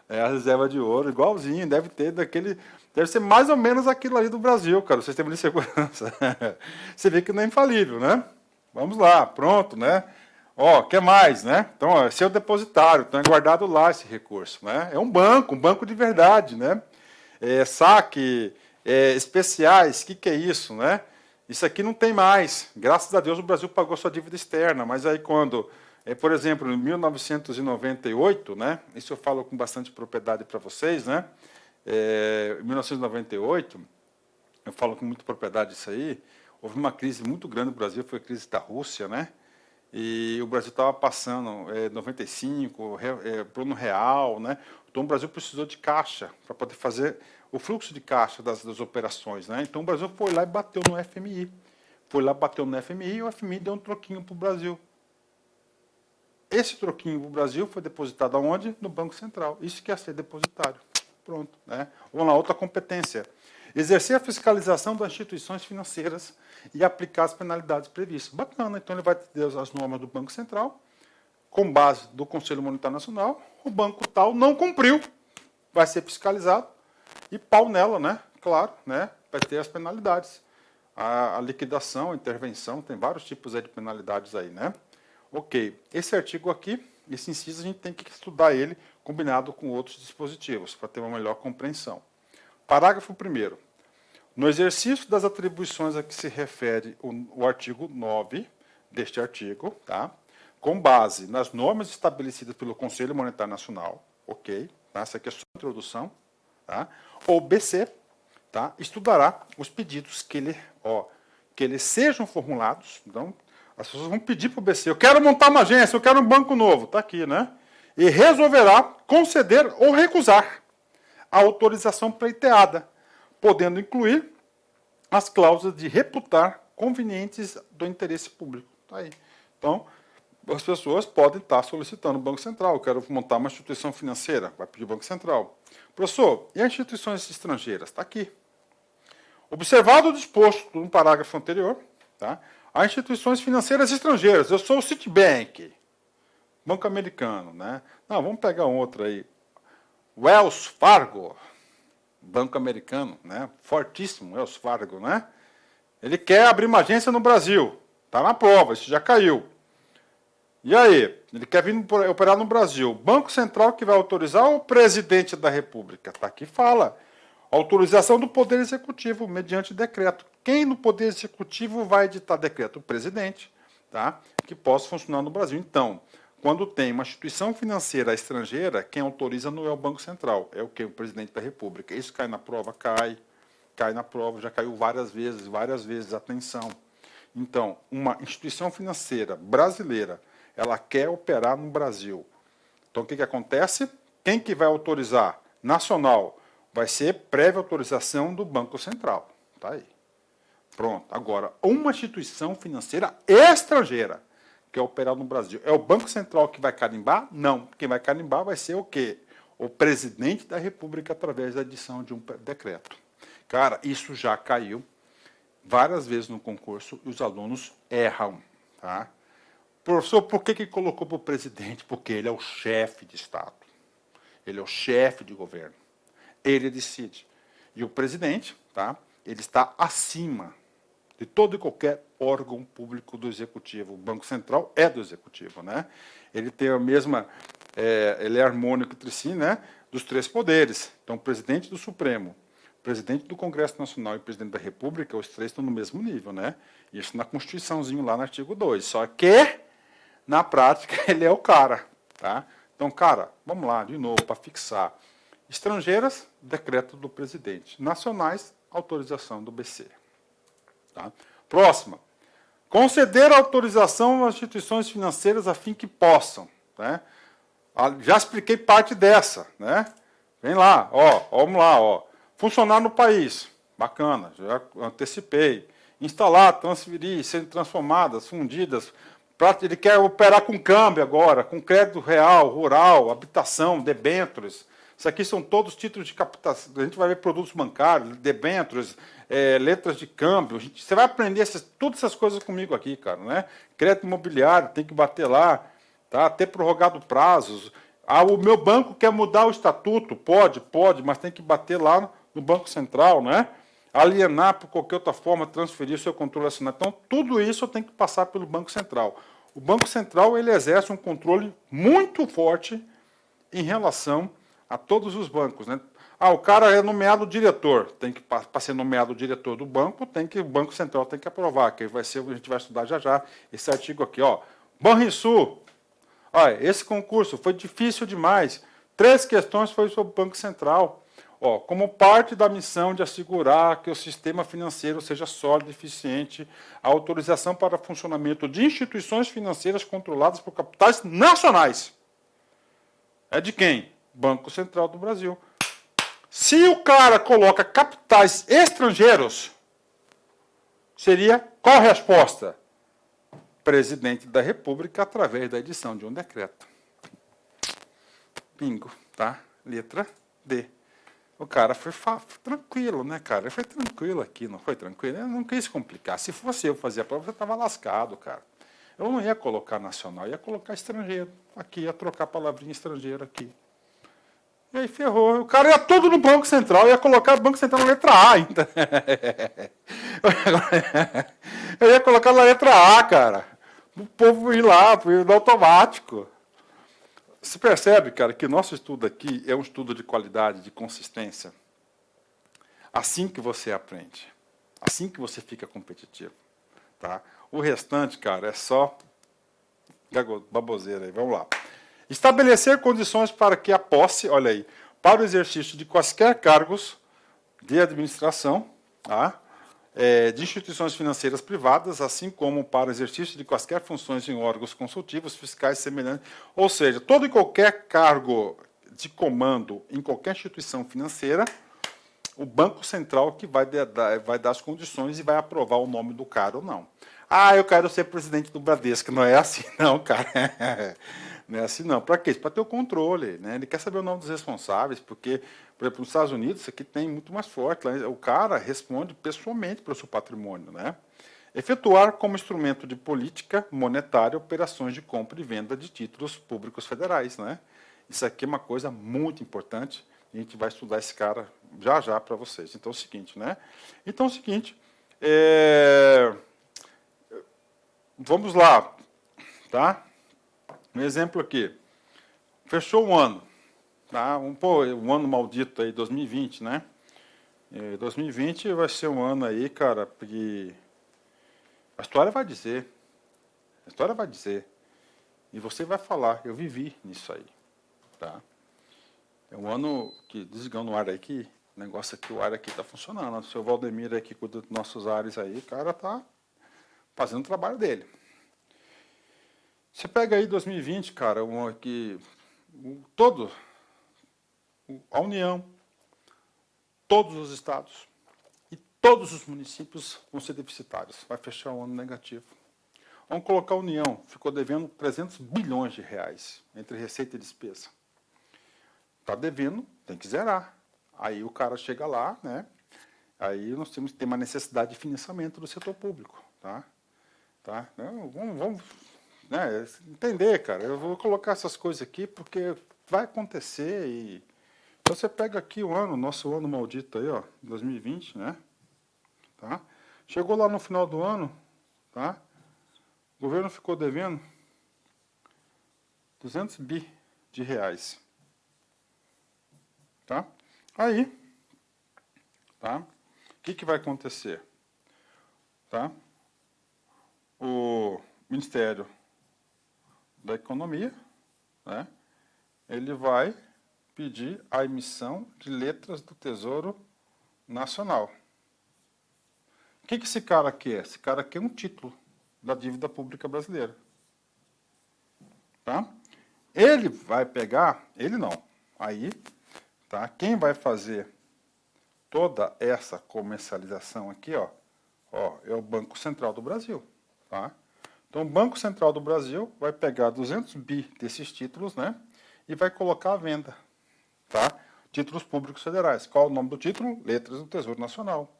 É a reserva de ouro, igualzinho. Deve ter daquele. Deve ser mais ou menos aquilo ali do Brasil, cara, o sistema de segurança. Você vê que não é infalível, né? Vamos lá, pronto, né? Ó, que mais, né? Então, ó, esse é o depositário, então é guardado lá esse recurso, né? É um banco de verdade, né? Saque, especiais, o que é isso, né? Isso aqui não tem mais. Graças a Deus o Brasil pagou sua dívida externa, mas aí quando, por exemplo, em 1998, né? Isso eu falo com bastante propriedade para vocês, né? Em 1998, eu falo com muita propriedade isso aí, houve uma crise muito grande no Brasil, foi a crise da Rússia, né? E o Brasil estava passando 95, plano real, né? Então o Brasil precisou de caixa para poder fazer o fluxo de caixa das operações, né? Então o Brasil foi lá e bateu no FMI. Foi lá, bateu no FMI e o FMI deu um troquinho para o Brasil. Esse troquinho para o Brasil foi depositado aonde? No Banco Central. Isso que é ser depositário. Pronto, né? Vamos lá, outra competência. Exercer a fiscalização das instituições financeiras e aplicar as penalidades previstas. Bacana, então ele vai ter as normas do Banco Central, com base do Conselho Monetário Nacional, o banco tal não cumpriu, vai ser fiscalizado e pau nela, né? Claro, né? Vai ter as penalidades. A liquidação, a intervenção, tem vários tipos aí de penalidades aí, né? Ok, esse artigo aqui, esse inciso, a gente tem que estudar ele combinado com outros dispositivos, para ter uma melhor compreensão. Parágrafo 1º. No exercício das atribuições a que se refere o artigo 9 deste artigo, tá? Com base nas normas estabelecidas pelo Conselho Monetário Nacional, ok? Tá? Essa aqui é só a introdução, tá? O BC, tá? Estudará os pedidos que eles sejam formulados. Então, as pessoas vão pedir para o BC, eu quero montar uma agência, eu quero um banco novo, está aqui, né? E resolverá conceder ou recusar a autorização pleiteada, podendo incluir as cláusulas de reputar convenientes do interesse público. Tá aí. Então, as pessoas podem estar solicitando o Banco Central, eu quero montar uma instituição financeira, vai pedir o Banco Central. Professor, e as instituições estrangeiras? Está aqui. Observado o disposto no parágrafo anterior, tá? As instituições financeiras estrangeiras, eu sou o Citibank, Banco Americano, né? Não, vamos pegar um outro aí. Wells Fargo, Banco Americano, né? Fortíssimo, Wells Fargo, né? Ele quer abrir uma agência no Brasil. Está na prova, isso já caiu. E aí? Ele quer vir operar no Brasil. Banco Central que vai autorizar ou o presidente da República? Está aqui, fala. Autorização do Poder Executivo, mediante decreto. Quem no Poder Executivo vai editar decreto? O presidente, tá? Que possa funcionar no Brasil. Então, quando tem uma instituição financeira estrangeira, quem autoriza não é o Banco Central, é o que? O presidente da República. Isso cai na prova? Cai na prova, já caiu várias vezes, atenção. Então, uma instituição financeira brasileira, ela quer operar no Brasil. Então, o que acontece? Quem que vai autorizar? Nacional. vai ser prévia autorização do Banco Central. Tá aí. Pronto. Agora, uma instituição financeira estrangeira que é operada no Brasil, é o Banco Central que vai carimbar? Não. Quem vai carimbar vai ser o quê? O presidente da República através da edição de um decreto. Cara, isso já caiu várias vezes no concurso e os alunos erram. Tá? Professor, por que colocou para o presidente? Porque ele é o chefe de Estado. Ele é o chefe de governo. Ele decide. E o presidente, tá? Ele está acima de todo e qualquer órgão público do Executivo. O Banco Central é do Executivo, né? Ele tem a mesma, ele é harmônico entre si, né? Dos três poderes. Então, o presidente do Supremo, o presidente do Congresso Nacional e o presidente da República, os três estão no mesmo nível, né? Isso na Constituiçãozinho, lá no artigo 2. Só que, na prática, ele é o cara, tá? Então, cara, vamos lá, de novo, para fixar. Estrangeiras, decreto do presidente. Nacionais, autorização do BC. Tá? Próxima. Conceder autorização às instituições financeiras a fim que possam. Né? Já expliquei parte dessa. Né? Vem lá, ó, vamos lá. Ó. Funcionar no país. Bacana, já antecipei. Instalar, transferir, serem transformadas, fundidas. Ele quer operar com câmbio agora, com crédito real, rural, habitação, debêntures. Isso aqui são todos títulos de captação. A gente vai ver produtos bancários, debêntures, letras de câmbio. Você vai aprender todas essas coisas comigo aqui, cara. Né? Crédito imobiliário, tem que bater lá. Tá? Ter prorrogado prazos. O meu banco quer mudar o estatuto. Pode, mas tem que bater lá no Banco Central. Né? Alienar por qualquer outra forma, transferir o seu controle acionário. Então, tudo isso eu tenho que passar pelo Banco Central. O Banco Central ele exerce um controle muito forte em relação a todos os bancos. Né? O cara é nomeado diretor. Tem que, para ser nomeado diretor do banco, o Banco Central tem que aprovar, que vai ser, a gente vai estudar já, esse artigo aqui. Ó. Banrisul, olha, esse concurso foi difícil demais. 3 questões foi sobre o Banco Central. Ó, como parte da missão de assegurar que o sistema financeiro seja sólido e eficiente, a autorização para funcionamento de instituições financeiras controladas por capitais nacionais. É de quem? Banco Central do Brasil. Se o cara coloca capitais estrangeiros, seria qual a resposta? Presidente da República através da edição de um decreto. Bingo, tá? Letra D. O cara foi tranquilo, né, cara? Ele foi tranquilo aqui, não foi tranquilo? Eu não quis complicar. Se fosse eu fazer a prova, você estava lascado, cara. Eu não ia colocar nacional, ia colocar estrangeiro. Aqui, ia trocar a palavrinha estrangeiro aqui. E aí ferrou. O cara ia todo no Banco Central, ia colocar o Banco Central na letra A ainda. Eu ia colocar na letra A, cara. O povo ir lá, no automático. Você percebe, cara, que o nosso estudo aqui é um estudo de qualidade, de consistência. Assim que você aprende. Assim que você fica competitivo. Tá? O restante, cara, é só baboseira aí. Vamos lá. Estabelecer condições para que a posse, olha aí, para o exercício de quaisquer cargos de administração, tá? De instituições financeiras privadas, assim como para o exercício de quaisquer funções em órgãos consultivos, fiscais semelhantes. Ou seja, todo e qualquer cargo de comando em qualquer instituição financeira, o Banco Central que vai dar as condições e vai aprovar o nome do cara ou não. Eu quero ser presidente do Bradesco. Não é assim, não, cara. Não é assim, não. Para quê? Para ter o controle. Né? Ele quer saber o nome dos responsáveis, porque, por exemplo, nos Estados Unidos, isso aqui tem muito mais forte. O cara responde pessoalmente pelo seu patrimônio. Né? Efetuar como instrumento de política monetária operações de compra e venda de títulos públicos federais. Né? Isso aqui é uma coisa muito importante. A gente vai estudar esse cara já para vocês. Então, é o seguinte, né? Vamos lá, tá? Um exemplo aqui. Fechou o ano, tá? Um ano maldito aí, 2020, né? 2020 vai ser um ano aí, cara, que a história vai dizer. A história vai dizer. E você vai falar, eu vivi nisso aí, tá? É um ano que, desligando o ar aí, que o negócio aqui, o ar aqui está funcionando. O seu Valdemir aqui cuida dos nossos ares aí, o cara tá fazendo o trabalho dele. Você pega aí 2020, cara, a União, todos os estados e todos os municípios vão ser deficitários. Vai fechar o ano negativo. Vamos colocar a União, ficou devendo 300 bilhões de reais entre receita e despesa. Está devendo, tem que zerar. Aí o cara chega lá, né? Aí nós temos que ter uma necessidade de financiamento do setor público, tá? Vamos né, entender, cara. Eu vou colocar essas coisas aqui porque vai acontecer e então você pega aqui o ano, nosso ano maldito aí, ó, 2020, né? Tá? Chegou lá no final do ano, tá? O governo ficou devendo 200 bi de reais. Tá? Aí, tá? O que vai acontecer? Tá? O Ministério da Economia, né? Ele vai pedir a emissão de letras do Tesouro Nacional. O que esse cara quer? Esse cara quer um título da dívida pública brasileira. Tá? Ele vai pegar, ele não. Aí, tá? Quem vai fazer toda essa comercialização aqui, ó, é o Banco Central do Brasil. Tá? Então, o Banco Central do Brasil vai pegar 200 bi desses títulos, né? E vai colocar à venda. Tá? Títulos públicos federais. Qual o nome do título? Letras do Tesouro Nacional.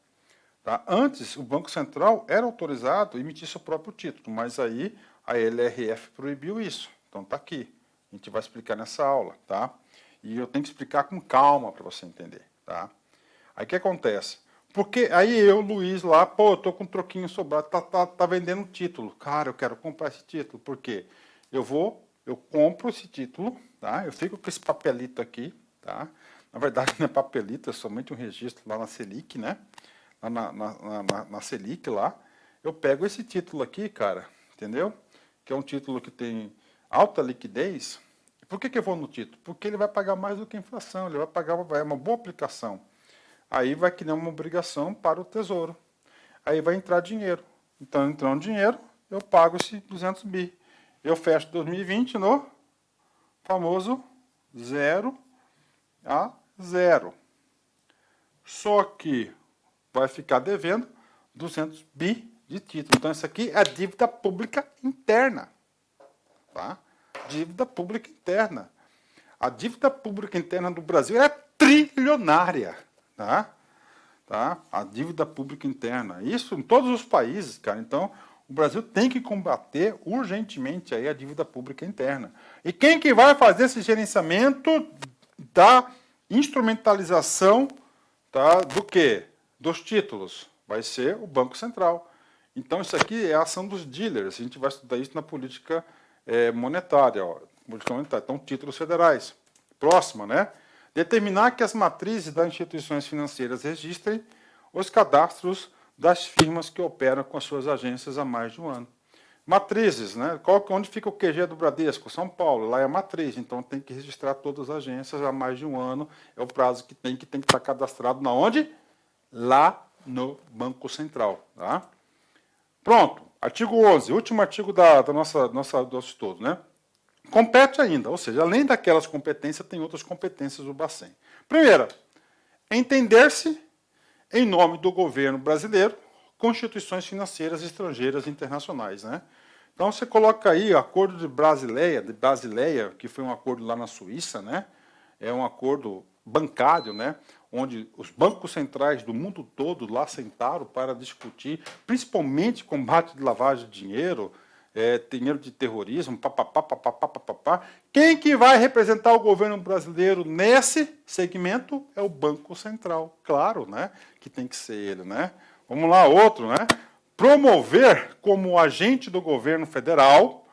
Tá? Antes, o Banco Central era autorizado a emitir seu próprio título, mas aí a LRF proibiu isso. Então está aqui. A gente vai explicar nessa aula. Tá? E eu tenho que explicar com calma para você entender. Tá? Aí o que acontece? Porque aí eu, Luiz, lá, pô, eu tô com um troquinho sobrado, tá vendendo um título. Cara, eu quero comprar esse título. Por quê? Eu compro esse título, tá? Eu fico com esse papelito aqui, tá? Na verdade, não é papelito, é somente um registro lá na Selic, né? Na Selic lá. Eu pego esse título aqui, cara, entendeu? Que é um título que tem alta liquidez. Por que eu vou no título? Porque ele vai pagar mais do que a inflação, ele vai pagar uma boa aplicação. Aí vai criar uma obrigação para o Tesouro. Aí vai entrar dinheiro. Então, entrando dinheiro, eu pago esse 200 bi. Eu fecho 2020 no famoso 0 a 0. Só que vai ficar devendo 200 bi de título. Então, isso aqui é a dívida pública interna. Tá? Dívida pública interna. A dívida pública interna do Brasil é trilionária. Tá? A dívida pública interna. Isso em todos os países, cara. Então, o Brasil tem que combater urgentemente aí a dívida pública interna. E quem que vai fazer esse gerenciamento da instrumentalização, tá, do quê? Dos títulos. Vai ser o Banco Central. Então, isso aqui é a ação dos dealers. A gente vai estudar isso na política monetária. Ó. Política monetária. Então, títulos federais. Próxima, né? Determinar que as matrizes das instituições financeiras registrem os cadastros das firmas que operam com as suas agências há mais de um ano. Matrizes, né? Onde fica o QG do Bradesco? São Paulo, lá é a matriz, então tem que registrar todas as agências há mais de um ano, é o prazo que tem que estar cadastrado na onde? Lá no Banco Central. Tá? Pronto, artigo 11, último artigo do nosso estudo, né? Compete ainda, ou seja, além daquelas competências, tem outras competências do Bacen. Primeira, entender-se, em nome do governo brasileiro, constituições financeiras estrangeiras e internacionais. Né? Então, você coloca aí o Acordo de Basileia, que foi um acordo lá na Suíça, né? É um acordo bancário, né? Onde os bancos centrais do mundo todo lá sentaram para discutir, principalmente combate de lavagem de dinheiro, dinheiro de terrorismo, papapá. Quem que vai representar o governo brasileiro nesse segmento é o Banco Central. Claro, né? Que tem que ser ele, né? Vamos lá, outro, né? Promover como agente do governo federal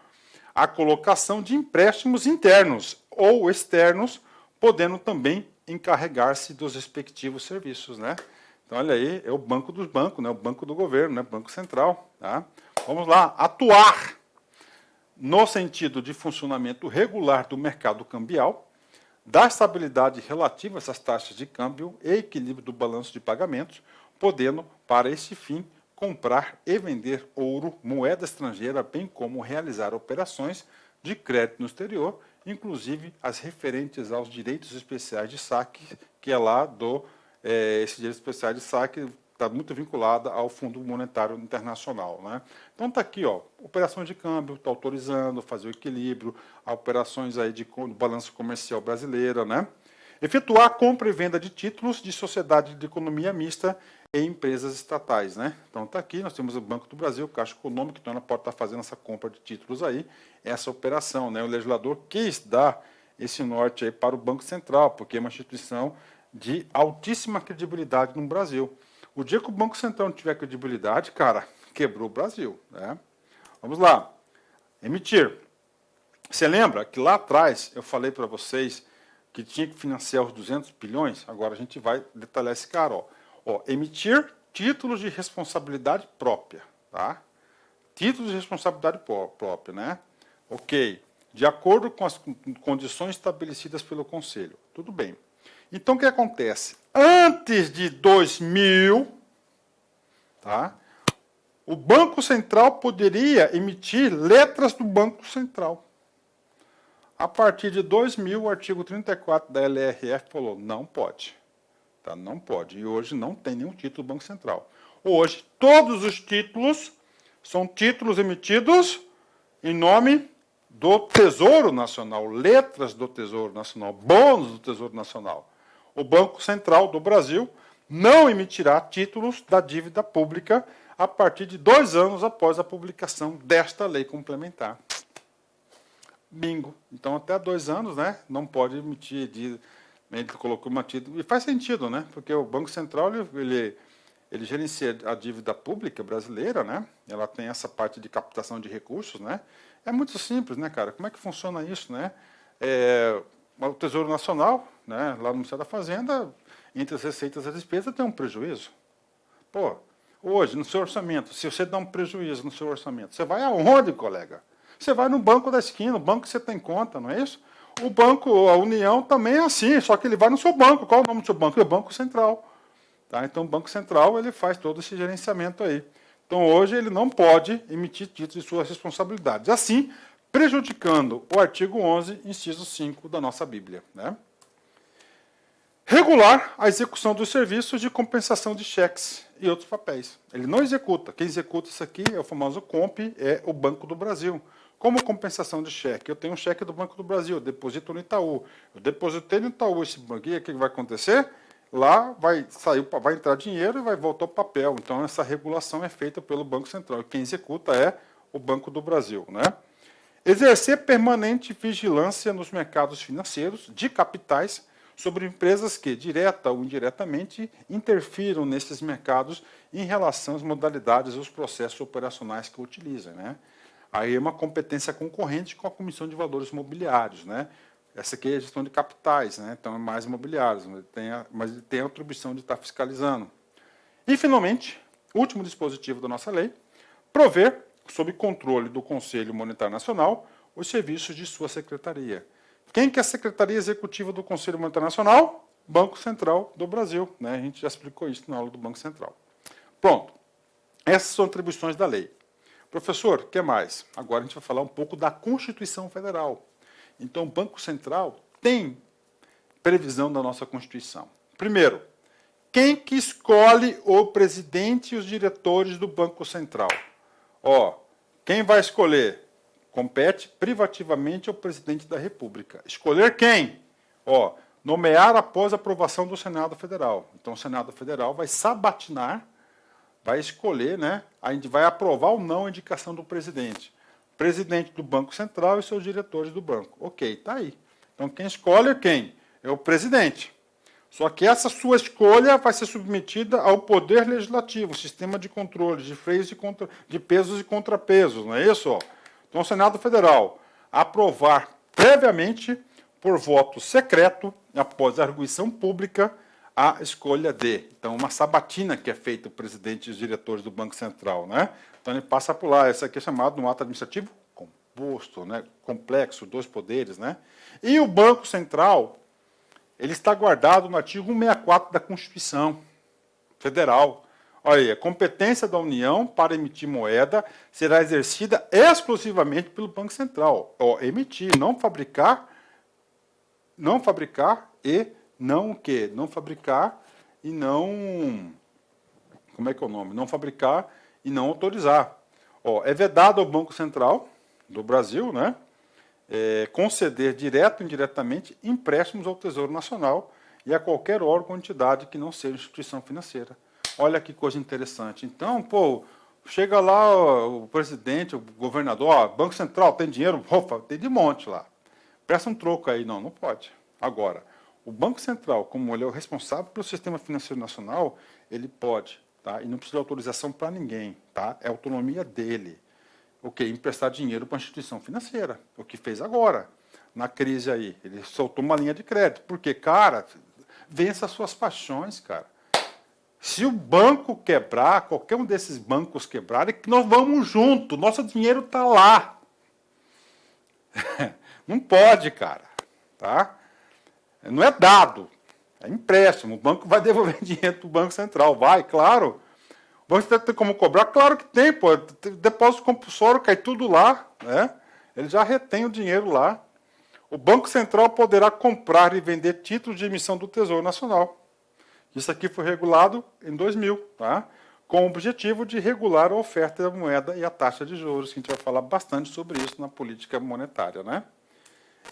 a colocação de empréstimos internos ou externos, podendo também encarregar-se dos respectivos serviços, né? Então, olha aí, é o banco dos bancos, né? O banco do governo, né? Banco Central, tá? Vamos lá, atuar no sentido de funcionamento regular do mercado cambial, da estabilidade relativa às taxas de câmbio e equilíbrio do balanço de pagamentos, podendo, para esse fim, comprar e vender ouro, moeda estrangeira, bem como realizar operações de crédito no exterior, inclusive as referentes aos direitos especiais de saque, que é lá do esse dinheiro especial de saque está muito vinculado ao Fundo Monetário Internacional, né? Então está aqui, ó, operações de câmbio, está autorizando fazer o equilíbrio, operações aí de balanço comercial brasileira, né? Efetuar compra e venda de títulos de sociedade de economia mista e empresas estatais, né? Então está aqui, nós temos o Banco do Brasil, Caixa Econômica, então ela pode estar fazendo essa compra de títulos aí, essa operação, né? O legislador quis dar esse norte aí para o Banco Central, porque é uma instituição de altíssima credibilidade no Brasil. O dia que o Banco Central não tiver credibilidade, cara, quebrou o Brasil, né? Vamos lá. Emitir. Você lembra que lá atrás eu falei para vocês que tinha que financiar os 200 bilhões? Agora a gente vai detalhar esse cara, ó. Emitir títulos de responsabilidade própria, tá? Títulos de responsabilidade própria, né? Ok. De acordo com as condições estabelecidas pelo Conselho. Tudo bem. Então, o que acontece? Antes de 2000, tá? O Banco Central poderia emitir letras do Banco Central. A partir de 2000, o artigo 34 da LRF falou, não pode. Tá? Não pode. E hoje não tem nenhum título do Banco Central. Hoje, todos os títulos são títulos emitidos em nome do Tesouro Nacional, letras do Tesouro Nacional, bônus do Tesouro Nacional. O Banco Central do Brasil não emitirá títulos da dívida pública a partir de 2 anos após a publicação desta lei complementar. Bingo. Então, até 2 anos, né, não pode emitir, ele colocou uma título, e faz sentido, né, porque o Banco Central, ele gerencia a dívida pública brasileira, né, ela tem essa parte de captação de recursos, né, é muito simples, né, cara, como é que funciona isso, né, o Tesouro Nacional, né, lá no Ministério da Fazenda, entre as receitas e as despesas tem um prejuízo. Pô, hoje, no seu orçamento, se você dá um prejuízo no seu orçamento, você vai aonde, colega? Você vai no banco da esquina, o banco que você tem conta, não é isso? O banco, a União também é assim, só que ele vai no seu banco. Qual é o nome do seu banco? É o Banco Central. Tá? Então, o Banco Central ele faz todo esse gerenciamento aí. Então, hoje, ele não pode emitir títulos de suas responsabilidades. Assim, prejudicando o artigo 11, inciso 5 da nossa Bíblia, né? Regular a execução dos serviços de compensação de cheques e outros papéis. Ele não executa. Quem executa isso aqui é o famoso COMP, é o Banco do Brasil. Como compensação de cheque? Eu tenho um cheque do Banco do Brasil, eu deposito no Itaú. Eu depositei no Itaú esse banco, e o que vai acontecer? Lá vai entrar dinheiro e vai voltar o papel. Então, essa regulação é feita pelo Banco Central. E quem executa é o Banco do Brasil, né? Exercer permanente vigilância nos mercados financeiros de capitais sobre empresas que, direta ou indiretamente, interfiram nesses mercados em relação às modalidades e os processos operacionais que utilizam, né? Aí é uma competência concorrente com a Comissão de Valores Mobiliários, né? Essa aqui é a gestão de capitais, né? Então é mais imobiliários, mas ele tem a atribuição de estar fiscalizando. E, finalmente, último dispositivo da nossa lei, prover, sob controle do Conselho Monetário Nacional, os serviços de sua secretaria. Quem que é a Secretaria Executiva do Conselho Monetário Nacional? Banco Central do Brasil, né? A gente já explicou isso na aula do Banco Central. Pronto. Essas são atribuições da lei. Professor, o que mais? Agora a gente vai falar um pouco da Constituição Federal. Então, o Banco Central tem previsão da nossa Constituição. Primeiro, quem que escolhe o presidente e os diretores do Banco Central? Quem vai escolher? Compete privativamente ao presidente da República. Escolher quem? Nomear após aprovação do Senado Federal. Então, o Senado Federal vai sabatinar, vai escolher, né? A gente vai aprovar ou não a indicação do presidente. Presidente do Banco Central e seus diretores do banco. Ok, está aí. Então, quem escolhe é quem? É o presidente. Só que essa sua escolha vai ser submetida ao Poder Legislativo, sistema de controle, de freios de pesos e contrapesos, não é isso? Então, o Senado Federal aprovar previamente, por voto secreto, após arguição pública, a escolha de. Então, uma sabatina que é feita o presidente e os diretores do Banco Central, né? Então, ele passa por lá. Esse aqui é chamado um ato administrativo composto, né? Complexo, 2 poderes, né? E o Banco Central, ele está guardado no artigo 164 da Constituição Federal. Olha aí, a competência da União para emitir moeda será exercida exclusivamente pelo Banco Central. Emitir, não fabricar e não o quê? Não fabricar e não, como é que é o nome? Não fabricar e não autorizar. Ó, é vedado ao Banco Central do Brasil, né, conceder direto ou indiretamente empréstimos ao Tesouro Nacional e a qualquer órgão ou entidade que não seja instituição financeira. Olha que coisa interessante. Então, pô, chega lá o presidente, o governador, ó, Banco Central, tem dinheiro? Opa, tem de monte lá. Presta um troco aí. Não, não pode. Agora, o Banco Central, como ele é o responsável pelo sistema financeiro nacional, ele pode, tá? E não precisa de autorização para ninguém, tá? É a autonomia dele. Ok, emprestar dinheiro para a instituição financeira, o que fez agora, na crise aí. Ele soltou uma linha de crédito. Porque, cara, vença as suas paixões, cara. Se o banco quebrar, qualquer um desses bancos quebrarem, nós vamos junto, nosso dinheiro está lá. Não pode, cara. Tá? Não é dado, é empréstimo. O banco vai devolver dinheiro para o Banco Central. Vai, claro. O Banco Central tem como cobrar? Claro que tem, pô. Depósito compulsório, cai tudo lá. Né? Ele já retém o dinheiro lá. O Banco Central poderá comprar e vender títulos de emissão do Tesouro Nacional. Isso aqui foi regulado em 2000, tá? Com o objetivo de regular a oferta da moeda e a taxa de juros, que a gente vai falar bastante sobre isso na política monetária. Né?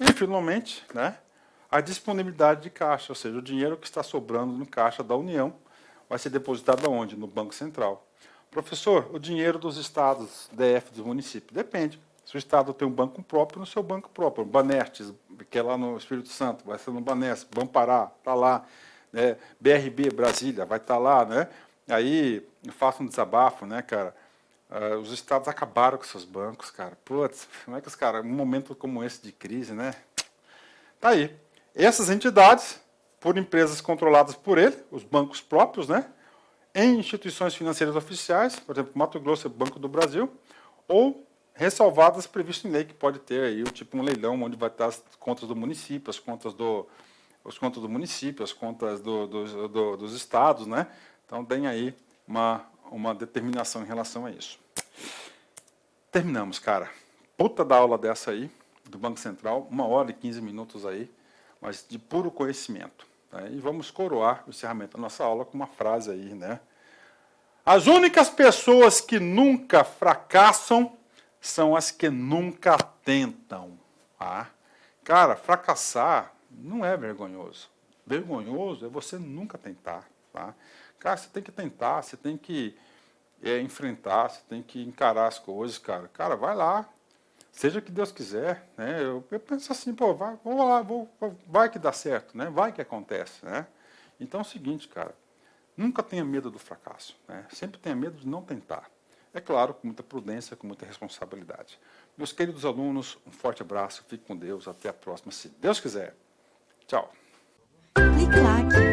E, finalmente, né, a disponibilidade de caixa, ou seja, o dinheiro que está sobrando no caixa da União vai ser depositado aonde? No Banco Central. Professor, o dinheiro dos estados, DF, dos municípios, depende. Se o estado tem um banco próprio, no seu banco próprio. Banestes, que é lá no Espírito Santo, vai ser no Banestes. Bampará, está lá. BRB, Brasília, vai estar lá, né? Aí, eu faço um desabafo, né, cara? Os estados acabaram com seus bancos, cara. Putz, como é que os caras, num momento como esse de crise, né? Tá aí. Essas entidades, por empresas controladas por ele, os bancos próprios, né? Em instituições financeiras oficiais, por exemplo, Mato Grosso é o Banco do Brasil, ou ressalvadas previsto em lei, que pode ter aí tipo um leilão, onde vai estar as contas do município, as contas do município, as contas dos estados, né? Então tem aí uma determinação em relação a isso. Terminamos, cara. Puta da aula dessa aí, do Banco Central, 1h e 15 minutos aí, mas de puro conhecimento. Tá? E vamos coroar o encerramento da nossa aula com uma frase aí, né? As únicas pessoas que nunca fracassam são as que nunca tentam. Tá? Cara, fracassar não é vergonhoso. Vergonhoso é você nunca tentar. Tá? Cara, você tem que tentar, você tem que enfrentar, você tem que encarar as coisas, cara. Cara, vai lá. Seja o que Deus quiser. Né? Eu penso assim, pô, vou lá, vai que dá certo, né? Vai que acontece. Né? Então é o seguinte, cara. Nunca tenha medo do fracasso. Né? Sempre tenha medo de não tentar. É claro, com muita prudência, com muita responsabilidade. Meus queridos alunos, um forte abraço, fique com Deus, até a próxima, se Deus quiser. Tchau. Clique like.